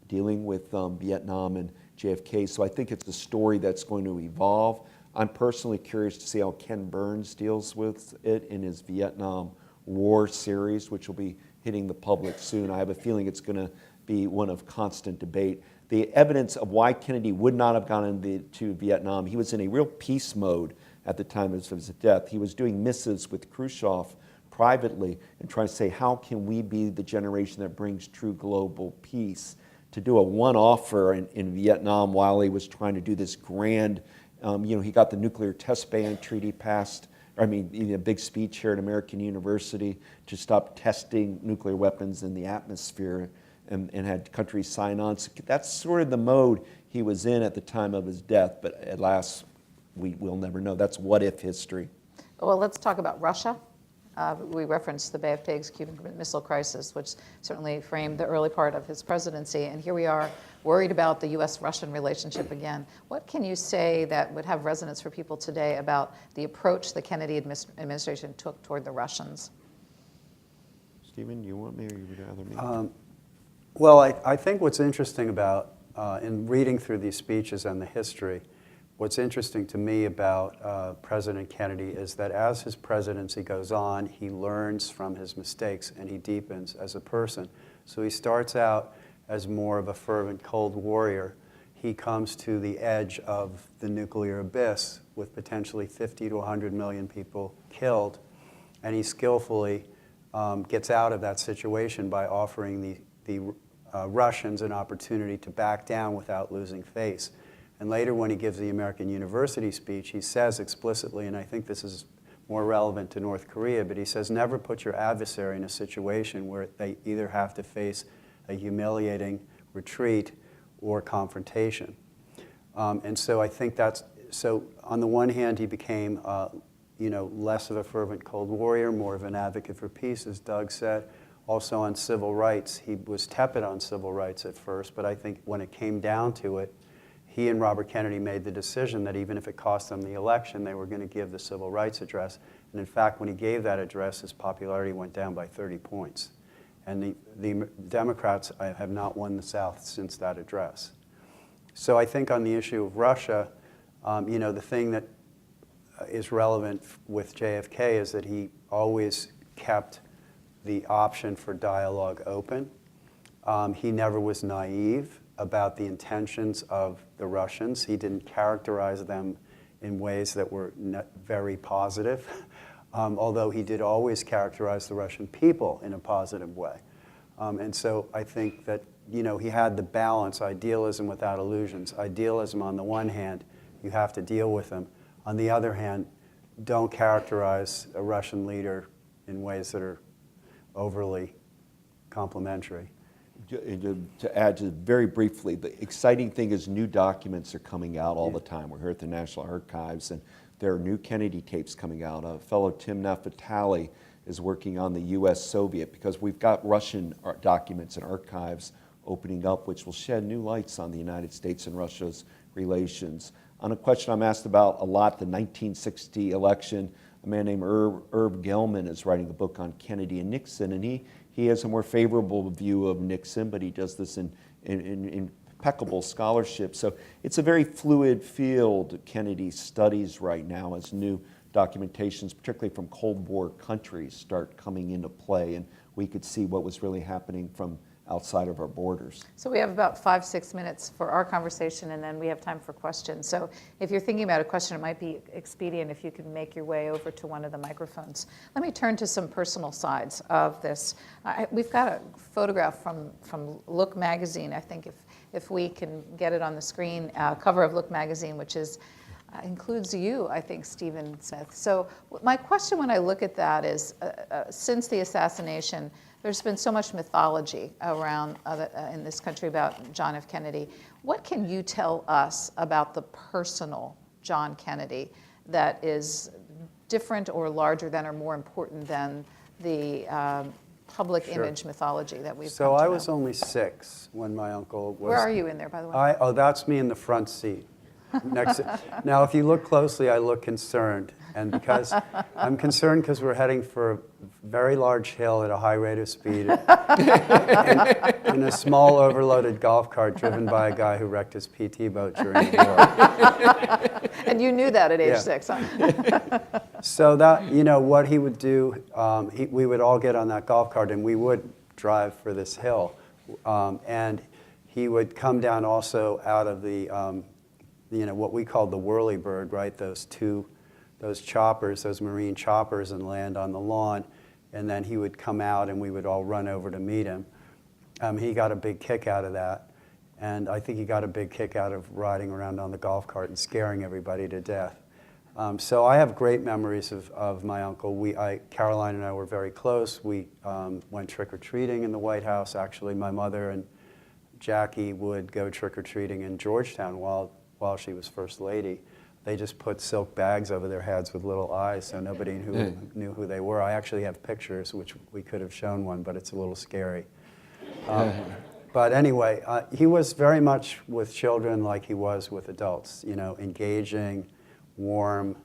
dealing with Vietnam and JFK. So I think it's a story that's going to evolve. I'm personally curious to see how Ken Burns deals with it in his Vietnam War series, which will be hitting the public soon. I have a feeling it's going to be one of constant debate. The evidence of why Kennedy would not have gone into Vietnam, he was in a real peace mode at the time of his death. He was doing missives with Khrushchev privately and trying to say, how can we be the generation that brings true global peace? To do a one-offer in Vietnam while he was trying to do this grand, he got the nuclear test ban treaty passed, a big speech here at American University to stop testing nuclear weapons in the atmosphere and had countries sign on. So that's sort of the mode he was in at the time of his death, but at last, we'll never know. That's what-if history. Well, let's talk about Russia. We referenced the Bay of Pigs Cuban Missile Crisis, which certainly framed the early part of his presidency. And here we are, worried about the U.S.-Russian relationship again. What can you say that would have resonance for people today about the approach the Kennedy administration took toward the Russians? Stephen, you want me or you would rather me? Well, I think what's interesting about, in reading through these speeches and the history, what's interesting to me about President Kennedy is that as his presidency goes on, he learns from his mistakes and he deepens as a person. So he starts out as more of a fervent Cold Warrior. He comes to the edge of the nuclear abyss with potentially 50 to 100 million people killed, and he skillfully gets out of that situation by offering the Russians an opportunity to back down without losing face. And later when he gives the American University speech, he says explicitly, and I think this is more relevant to North Korea, but he says never put your adversary in a situation where they either have to face a humiliating retreat or confrontation. And so I think so on the one hand, he became less of a fervent Cold Warrior, more of an advocate for peace, as Doug said. Also on civil rights, he was tepid on civil rights at first, but I think when it came down to it, he and Robert Kennedy made the decision that even if it cost them the election, they were going to give the civil rights address. And in fact, when he gave that address, his popularity went down by 30 points. And the Democrats have not won the South since that address. So I think on the issue of Russia, the thing that is relevant with JFK is that he always kept the option for dialogue open. He never was naive about the intentions of the Russians. He didn't characterize them in ways that were not very positive, although he did always characterize the Russian people in a positive way. And so I think that he had the balance, idealism without illusions. Idealism on the one hand, you have to deal with them. On the other hand, don't characterize a Russian leader in ways that are overly complimentary. to add to very briefly, the exciting thing is new documents are coming out all the time. We're here at the National Archives, and there are new Kennedy tapes coming out. A fellow, Tim Nefertali, is working on the U.S.-Soviet, because we've got Russian documents and archives opening up, which will shed new lights on the United States and Russia's relations. On a question I'm asked about a lot, the 1960 election, a man named Herb Gelman is writing a book on Kennedy and Nixon, and he has a more favorable view of Nixon, but he does this in impeccable scholarship. So it's a very fluid field, Kennedy studies right now, as new documentations, particularly from Cold War countries, start coming into play, and we could see what was really happening from outside of our borders. So we have about 5-6 minutes for our conversation, and then we have time for questions. So if you're thinking about a question, it might be expedient if you could make your way over to one of the microphones. Let me turn to some personal sides of this. We've got a photograph from Look magazine. I think if we can get it on the screen, cover of Look magazine, which is includes you, I think, Stephen Smith. So my question when I look at that is, since the assassination, there's been so much mythology around in this country about John F. Kennedy. What can you tell us about the personal John Kennedy that is different or larger than or more important than the public image mythology that we've So come to I know? was only 6 when my uncle was... Where are you in there, by the way? Oh, that's me in the front seat. Now, if you look closely, I look concerned. And because I'm concerned because we're heading for a very large hill at a high rate of speed in a small overloaded golf cart driven by a guy who wrecked his PT boat during the war. And you knew that at age 6, huh? So that, what he would do, we would all get on that golf cart and we would drive for this hill. And he would come down also out of the, what we called the whirly bird, right? Those choppers, those marine choppers, and land on the lawn. And then he would come out and we would all run over to meet him. He got a big kick out of that. And I think he got a big kick out of riding around on the golf cart and scaring everybody to death. So I have great memories of my uncle. Caroline and I were very close. We went trick-or-treating in the White House. Actually, my mother and Jackie would go trick-or-treating in Georgetown while she was First Lady. They just put silk bags over their heads with little eyes so nobody knew who they were. I actually have pictures, which we could have shown one, but it's a little scary. But anyway, he was very much with children like he was with adults, engaging, warm,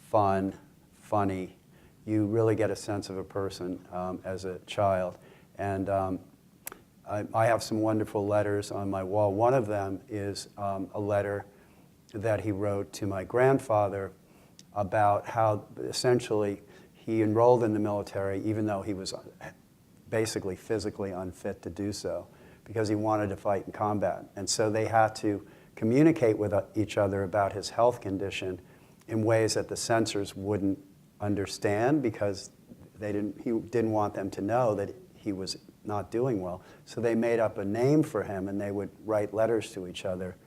fun, funny. You really get a sense of a person as a child. And I have some wonderful letters on my wall. One of them is a letter that he wrote to my grandfather about how essentially he enrolled in the military even though he was basically physically unfit to do so because he wanted to fight in combat. And so they had to communicate with each other about his health condition in ways that the censors wouldn't understand because he didn't want them to know that he was not doing well. So they made up a name for him and they would write letters to each other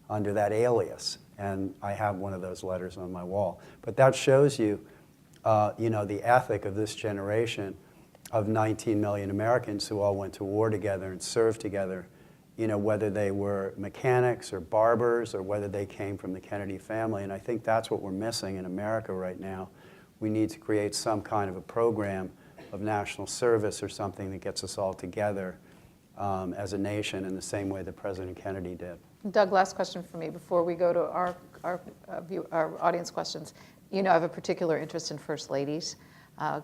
under that alias. And I have one of those letters on my wall. But that shows you, the ethic of this generation of 19 million Americans who all went to war together and served together, whether they were mechanics or barbers or whether they came from the Kennedy family. And I think that's what we're missing in America right now. We need to create some kind of a program of national service or something that gets us all together as a nation in the same way that President Kennedy did. Doug, last question for me before we go to our audience questions. I have a particular interest in First Ladies.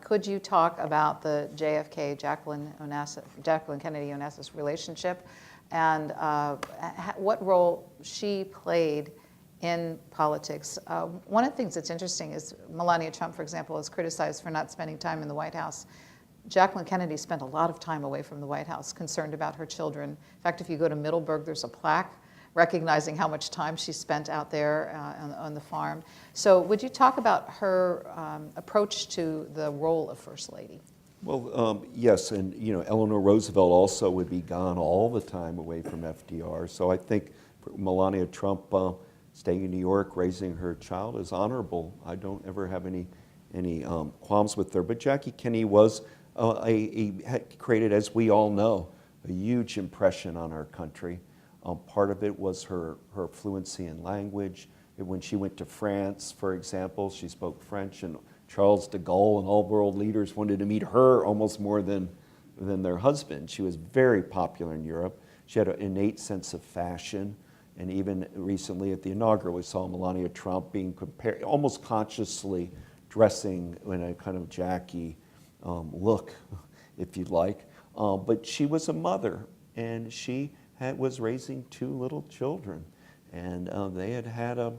Could you talk about the JFK, Jacqueline Kennedy Onassis relationship and what role she played in politics? One of the things that's interesting is Melania Trump, for example, is criticized for not spending time in the White House. Jacqueline Kennedy spent a lot of time away from the White House, concerned about her children. In fact, if you go to Middleburg, there's a plaque recognizing how much time she spent out there on the farm. So would you talk about her approach to the role of First Lady? Well, yes, and Eleanor Roosevelt also would be gone all the time away from FDR. So I think Melania Trump staying in New York, raising her child is honorable. I don't ever have any qualms with her. But Jackie Kennedy was created, as we all know, a huge impression on our country. Part of it was her fluency in language. When she went to France, for example, she spoke French, and Charles de Gaulle and all world leaders wanted to meet her almost more than their husband. She was very popular in Europe. She had an innate sense of fashion. And even recently at the inaugural, we saw Melania Trump being compared, almost consciously dressing in a kind of Jackie look, if you'd like. But she was a mother, and she was raising 2 little children. And they had had a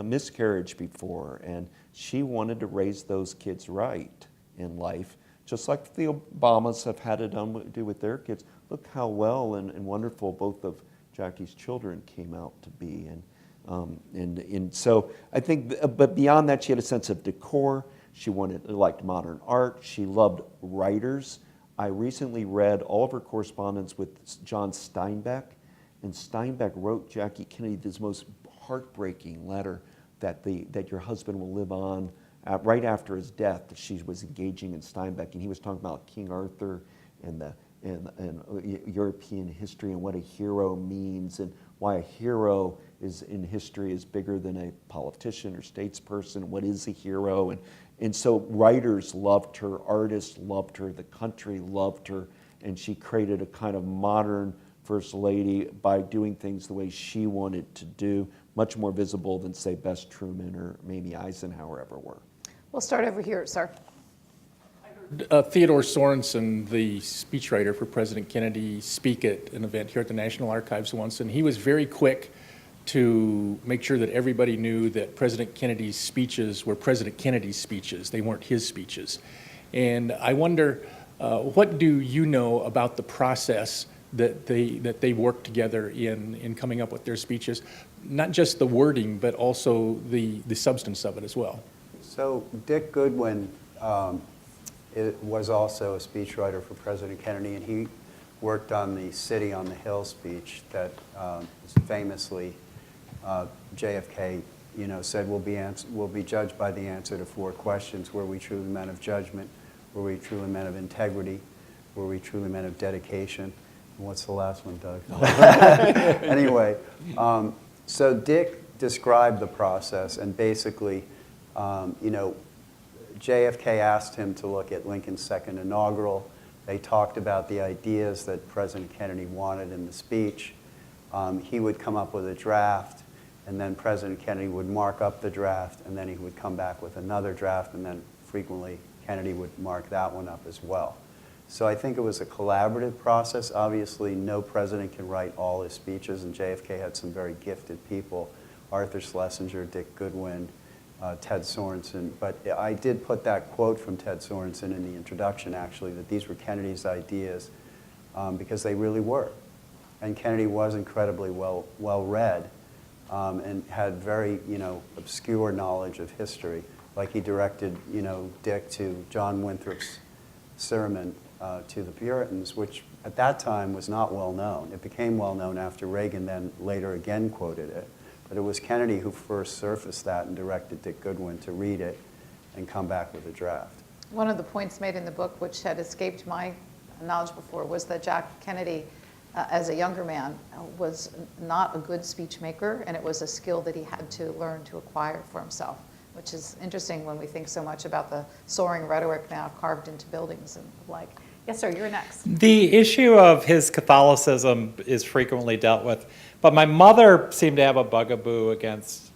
miscarriage before, and she wanted to raise those kids right in life, just like the Obamas have had to do with their kids. Look how well and wonderful both of Jackie's children came out to be. And so I think, but beyond that, she had a sense of decor. She liked modern art. She loved writers. I recently read all of her correspondence with John Steinbeck, and Steinbeck wrote Jackie Kennedy this most heartbreaking letter that your husband will live on right after his death. She was engaging in Steinbeck, and he was talking about King Arthur and European history and what a hero means, and why a hero in history is bigger than a politician or statesperson. What is a hero? And so writers loved her, artists loved her, the country loved her, and she created a kind of modern First Lady by doing things the way she wanted to do, much more visible than, say, Bess Truman or Mamie Eisenhower ever were. We'll start over here, sir. Theodore Sorensen, the speechwriter for President Kennedy, speak at an event here at the National Archives once, and he was very quick to make sure that everybody knew that President Kennedy's speeches were President Kennedy's speeches. They weren't his speeches. And I wonder, what do you know about the process that they worked together in coming up with their speeches? Not just the wording, but also the substance of it as well. So Dick Goodwin was also a speechwriter for President Kennedy, and he worked on the City on the Hill speech that famously JFK, said we'll be judged by the answer to 4 questions: were we truly men of judgment? Were we truly men of integrity? Were we truly men of dedication? And what's the last one, Doug? Anyway, so Dick described the process, and basically, JFK asked him to look at Lincoln's second inaugural. They talked about the ideas that President Kennedy wanted in the speech. He would come up with a draft, and then President Kennedy would mark up the draft, and then he would come back with another draft, and then frequently Kennedy would mark that one up as well. So I think it was a collaborative process. Obviously, no president can write all his speeches, and JFK had some very gifted people: Arthur Schlesinger, Dick Goodwin, Ted Sorensen. But I did put that quote from Ted Sorensen in the introduction, actually, that these were Kennedy's ideas, because they really were. And Kennedy was incredibly well read, and had very obscure knowledge of history. Like he directed Dick to John Winthrop's sermon to the Puritans, which at that time was not well known. It became well known after Reagan then later again quoted it. But it was Kennedy who first surfaced that and directed Dick Goodwin to read it and come back with a draft. One of the points made in the book, which had escaped my knowledge before, was that Jack Kennedy, as a younger man, was not a good speech maker, and it was a skill that he had to learn to acquire for himself, which is interesting when we think so much about the soaring rhetoric now carved into buildings and the like. Yes, sir, you're next. The issue of his Catholicism is frequently dealt with, but my mother seemed to have a bugaboo against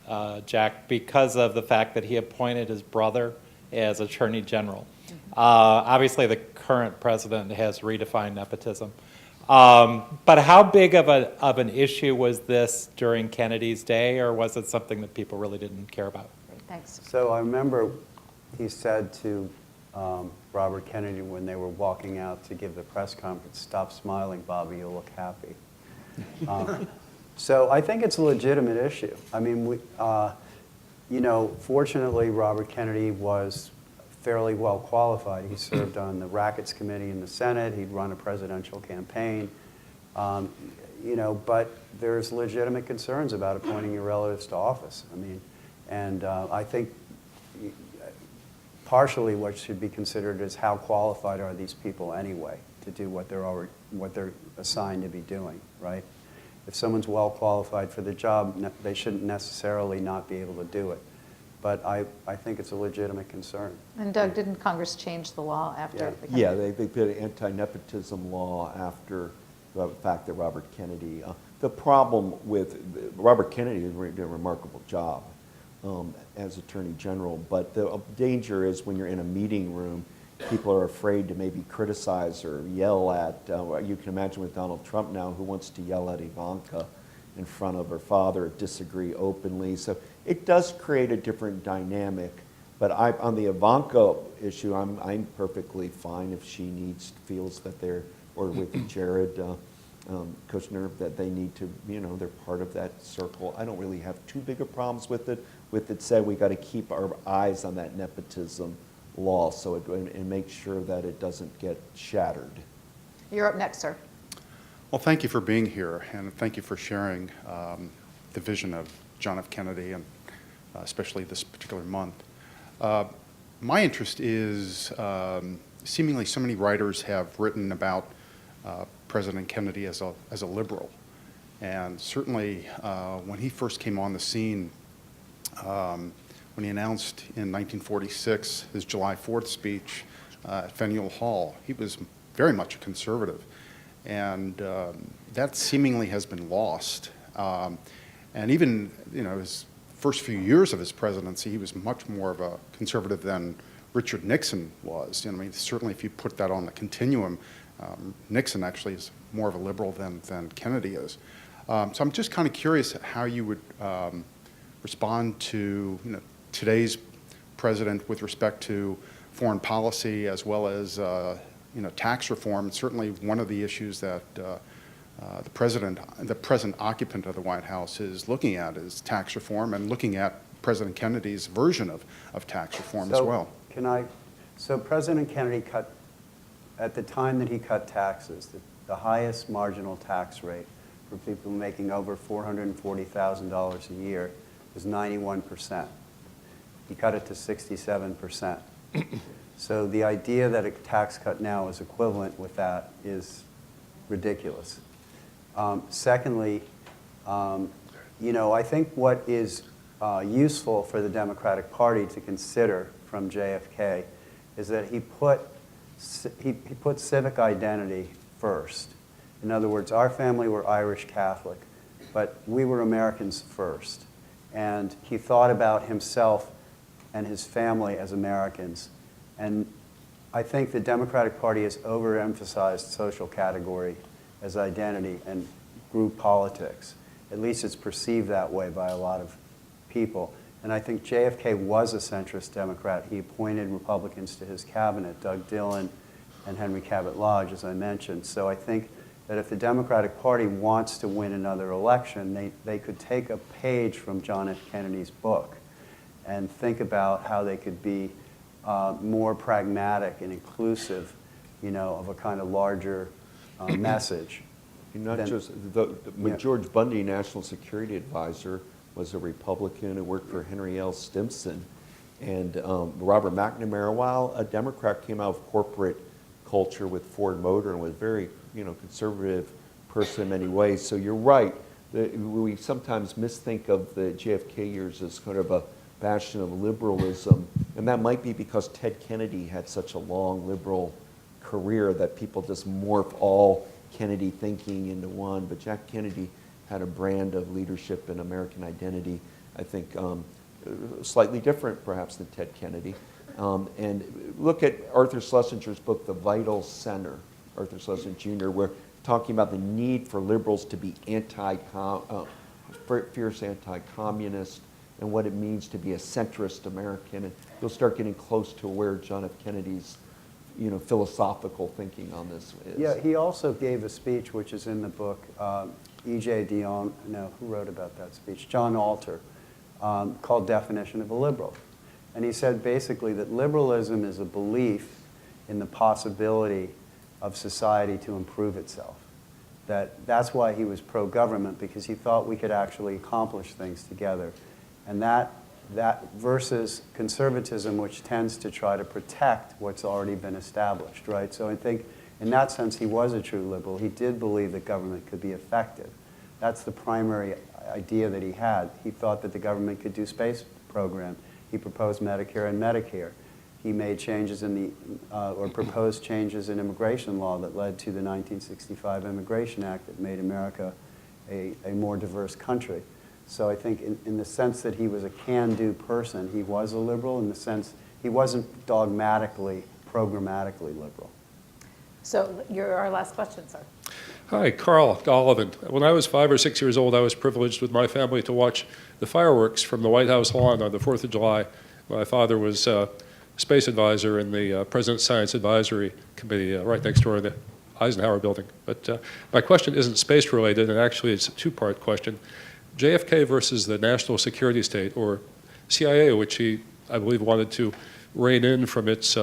Jack because of the fact that he appointed his brother as Attorney General. Obviously, the current president has redefined nepotism. But how big of an issue was this during Kennedy's day, or was it something that people really didn't care about? Great, thanks. So I remember he said to Robert Kennedy when they were walking out to give the press conference, "Stop smiling, Bobby, you'll look happy." So I think it's a legitimate issue. I mean, fortunately, Robert Kennedy was fairly well qualified. He served on the Rackets Committee in the Senate. He'd run a presidential campaign. But there's legitimate concerns about appointing your relatives to office. I mean, and I think partially what should be considered is how qualified are these people anyway to do what they're what they're assigned to be doing, right? If someone's well qualified for the job, they shouldn't necessarily not be able to do it. But I think it's a legitimate concern. And Doug, didn't Congress change the law after? the Yeah, they put an anti-nepotism law after the fact that Robert Kennedy. The problem with Robert Kennedy did a remarkable job as Attorney General, but the danger is when you're in a meeting room, people are afraid to maybe criticize or yell at. You can imagine with Donald Trump now, who wants to yell at Ivanka in front of her father, disagree openly. So it does create a different dynamic. But on the Ivanka issue, I'm perfectly fine if she feels that they're, or with Jared Kushner, that they need to, they're part of that circle. I don't really have too big of problems with it. With it said, we got to keep our eyes on that nepotism law and make sure that it doesn't get shattered. You're up next, sir. Well, thank you for being here, and thank you for sharing the vision of John F. Kennedy, and especially this particular month. My interest is seemingly so many writers have written about President Kennedy as a liberal, and certainly when he first came on the scene, when he announced in 1946 his July 4th speech at Faneuil Hall, he was very much a conservative. And that seemingly has been lost. And even, his first few years of his presidency, he was much more of a conservative than Richard Nixon was. I mean, certainly if you put that on the continuum, Nixon actually is more of a liberal than Kennedy is. So I'm just kind of curious how you would respond to today's president with respect to foreign policy as well as tax reform. And certainly one of the issues that the present occupant of the White House is looking at is tax reform, and looking at President Kennedy's version of tax reform as well. So President Kennedy at the time that he cut taxes, the highest marginal tax rate for people making over $440,000 a year was 91%. He cut it to 67%. So the idea that a tax cut now is equivalent with that is ridiculous. Secondly, I think what is useful for the Democratic Party to consider from JFK is that he put civic identity first. In other words, our family were Irish Catholic, but we were Americans first. And he thought about himself and his family as Americans. And I think the Democratic Party has overemphasized social category as identity and group politics. At least it's perceived that way by a lot of people. And I think JFK was a centrist Democrat. He appointed Republicans to his cabinet, Doug Dillon and Henry Cabot Lodge, as I mentioned. So I think that if the Democratic Party wants to win another election, they could take a page from John F. Kennedy's book and think about how they could be more pragmatic and inclusive, of a kind of larger message. George Bundy, National Security Advisor, was a Republican who worked for Henry L. Stimson. And Robert McNamara, while a Democrat, came out of corporate culture with Ford Motor and was very, conservative person in many ways. So you're right. We sometimes misthink of the JFK years as kind of a bastion of liberalism, and that might be because Ted Kennedy had such a long liberal career that people just morph all Kennedy thinking into one. But Jack Kennedy had a brand of leadership and American identity, I think, slightly different perhaps than Ted Kennedy. And look at Arthur Schlesinger's book, The Vital Center, Arthur Schlesinger Jr., where talking about the need for liberals to be fierce anti-communist, and what it means to be a centrist American. And you'll start getting close to where John F. Kennedy's philosophical thinking on this is. Yeah, he also gave a speech, which is in the book, E.J. Dionne, who wrote about that speech? John Alter, called Definition of a Liberal. And he said basically that liberalism is a belief in the possibility of society to improve itself. That's why he was pro-government, because he thought we could actually accomplish things together. And that versus conservatism, which tends to try to protect what's already been established, right? So I think in that sense, he was a true liberal. He did believe that government could be effective. That's the primary idea that he had. He thought that the government could do space program. He proposed Medicare and Medicare. He made changes in or proposed changes in immigration law that led to the 1965 Immigration Act that made America a more diverse country. So I think in the sense that he was a can-do person, he was a liberal. In the sense, he wasn't dogmatically, programmatically liberal. So you're our last question, sir. Hi, Carl Donovan. When I was 5 or 6 years old, I was privileged with my family to watch the fireworks from the White House lawn on the 4th of July. My father was space advisor in the President's Science Advisory Committee right next door to the Eisenhower building. But my question isn't space related, and actually it's a two-part question. JFK versus the national security state, or CIA, which he, I believe, wanted to rein in from its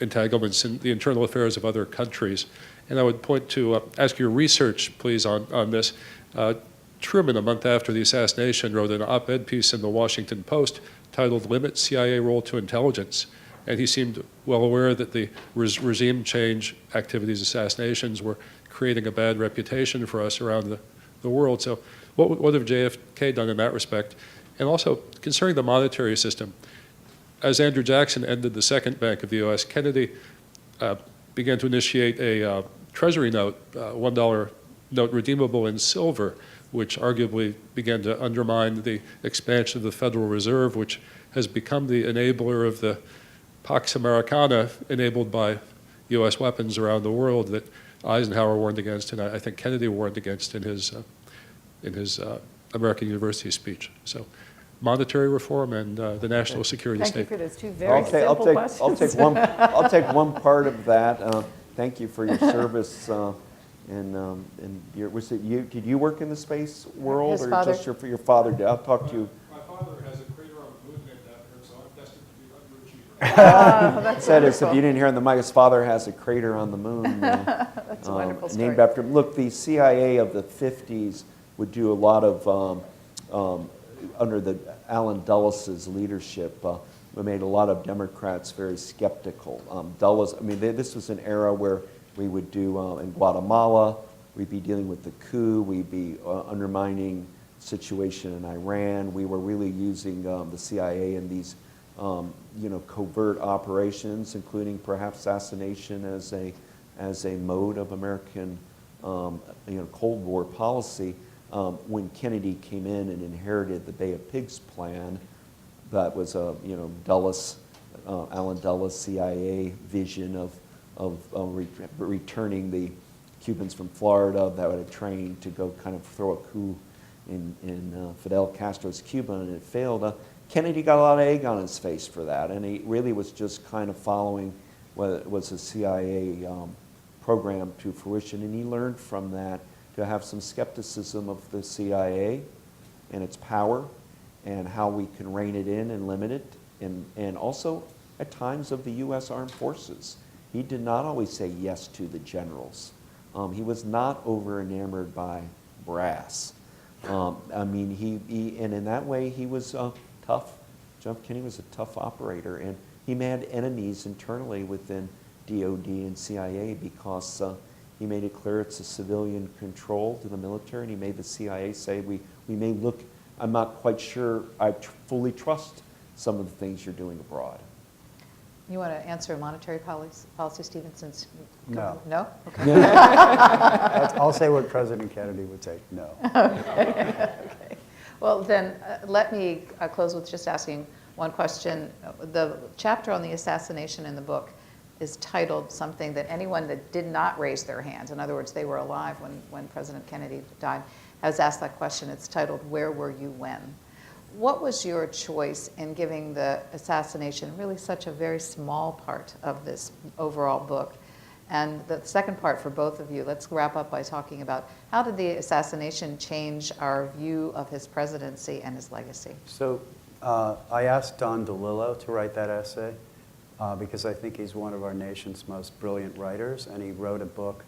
entanglements in the internal affairs of other countries. And I would point to, ask your research, please, on this. Truman, a month after the assassination, wrote an op-ed piece in the Washington Post titled "Limit CIA Role to Intelligence." And he seemed well aware that the regime change activities, assassinations, were creating a bad reputation for us around the world. So what have JFK done in that respect? And also, concerning the monetary system, as Andrew Jackson ended the second bank of the U.S., Kennedy began to initiate a Treasury note, $1 note redeemable in silver, which arguably began to undermine the expansion of the Federal Reserve, which has become the enabler of the Pax Americana enabled by U.S. weapons around the world that Eisenhower warned against, and I think Kennedy warned against in his American University speech. So, monetary reform and the national security Thank state. you for those two very simple questions. I'll take one part of that. Thank you for your service. Did you work in the space world, His or father. just your father did? I'll talk to you. My father has a crater on the moon named after him, so I'm destined to be underachiever. That's Said is, if wonderful. you didn't hear on the mic, his father has a crater on the moon. That's a wonderful story. Named after him. Look, the CIA of the 50s would do a lot of, under the Allen Dulles' leadership, we made a lot of Democrats very skeptical. Dulles, I mean, this was an era where we would do, in Guatemala, we'd be dealing with the coup, we'd be undermining the situation in Iran. We were really using the CIA in these covert operations, including perhaps assassination as a mode of American Cold War policy. When Kennedy came in and inherited the Bay of Pigs plan, that was a Dulles, Allen Dulles CIA vision of returning the Cubans from Florida that had trained to go kind of throw a coup in Fidel Castro's Cuba, and it failed. Kennedy got a lot of egg on his face for that, and he really was just kind of following what was a CIA program to fruition, and he learned from that to have some skepticism of the CIA and its power and how we can rein it in and limit it, and also at times of the U.S. Armed Forces. He did not always say yes to the generals. He was not over enamored by brass. I mean, and in that way he was tough. John F. Kennedy was a tough operator, and he had enemies internally within DOD and CIA because he made it clear it's a civilian control to the military, and he made the CIA say, we may look, I'm not quite sure I fully trust some of the things you're doing abroad. You want to answer monetary policy, Stephen, since... No. No? Okay. I'll say what President Kennedy would say, no. Okay. Well, then, let me close with just asking one question. The chapter on the assassination in the book is titled something that anyone that did not raise their hands, in other words, they were alive when President Kennedy died, has asked that question. It's titled, "Where Were You When?" What was your choice in giving the assassination really such a very small part of this overall book? And the second part for both of you, let's wrap up by talking about how did the assassination change our view of his presidency and his legacy? So I asked Don DeLillo to write that essay because I think he's one of our nation's most brilliant writers, and he wrote a book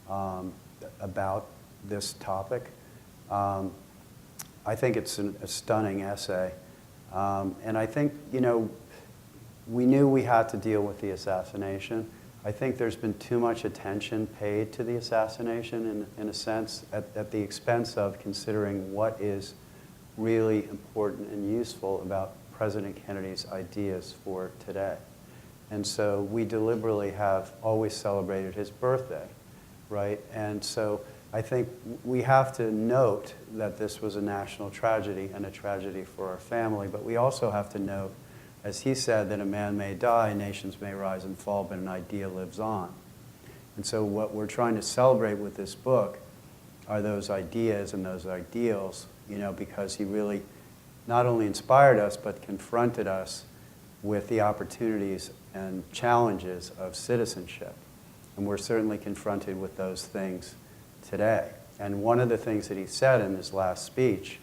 about this topic. I think it's a stunning essay. And I think, we knew we had to deal with the assassination. I think there's been too much attention paid to the assassination in a sense at the expense of considering what is really important and useful about President Kennedy's ideas for today. And so we deliberately have always celebrated his birthday, right? And so I think we have to note that this was a national tragedy and a tragedy for our family, but we also have to note, as he said, that a man may die, nations may rise and fall, but an idea lives on. And so what we're trying to celebrate with this book are those ideas and those ideals, you know, because he really not only inspired us, but confronted us with the opportunities and challenges of citizenship. And we're certainly confronted with those things today. And one of the things that he said in his last speech,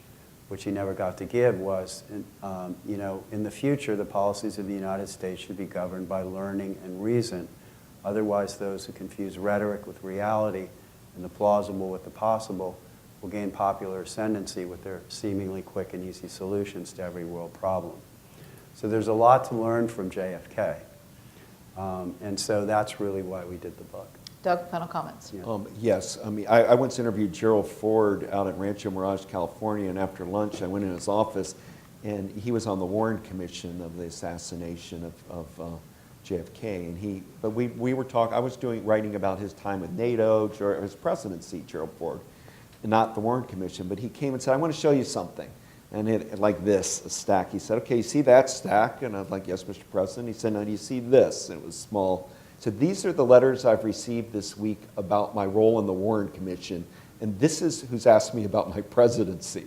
which he never got to give, was, you know, in the future, the policies of the United States should be governed by learning and reason. Otherwise, those who confuse rhetoric with reality and the plausible with the possible will gain popular ascendancy with their seemingly quick and easy solutions to every world problem. So there's a lot to learn from JFK. And so that's really why we did the book. Doug, final comments? Yeah. Yes, I mean, I once interviewed Gerald Ford out at Rancho Mirage, California, and after lunch I went in his office, and he was on the Warren Commission of the assassination of JFK, and we were talking. I was writing about his time with NATO, his presidency, Gerald Ford, and not the Warren Commission, but he came and said, "I want to show you something," and it like this, a stack. He said, "Okay, you see that stack?" And I was like, "Yes, Mr. President." He said, "Now do you see this?" And it was small. So these are the letters I've received this week about my role in the Warren Commission, and this is who's asked me about my presidency.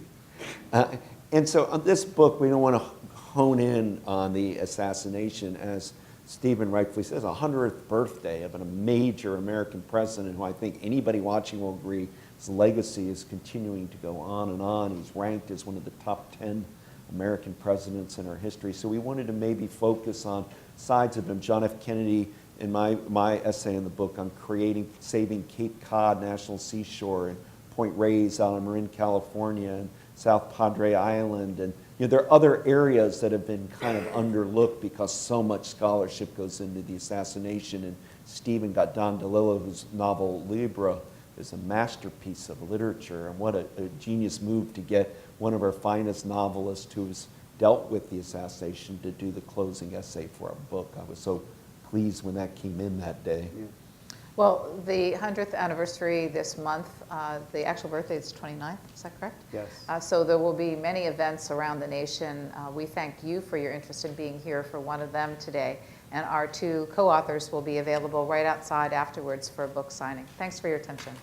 And so on this book, we don't want to hone in on the assassination, as Stephen rightfully says, 100th birthday of a major American president who I think anybody watching will agree his legacy is continuing to go on and on. He's ranked as one of the top 10 American presidents in our history. So we wanted to maybe focus on sides of him. John F. Kennedy, in my essay in the book on saving Cape Cod National Seashore and Point Reyes out in Marin, California, and South Padre Island. And you know, there are other areas that have been kind of underlooked because so much scholarship goes into the assassination. And Stephen got Don DeLillo, whose novel Libra is a masterpiece of literature. And what a genius move to get one of our finest novelists who's dealt with the assassination to do the closing essay for our book. I was so pleased when that came in that day. Yeah. Well, the 100th anniversary this month, the actual birthday is 29th, is that correct? Yes. So there will be many events around the nation. We thank you for your interest in being here for one of them today. And our two co-authors will be available right outside afterwards for a book signing. Thanks for your attention.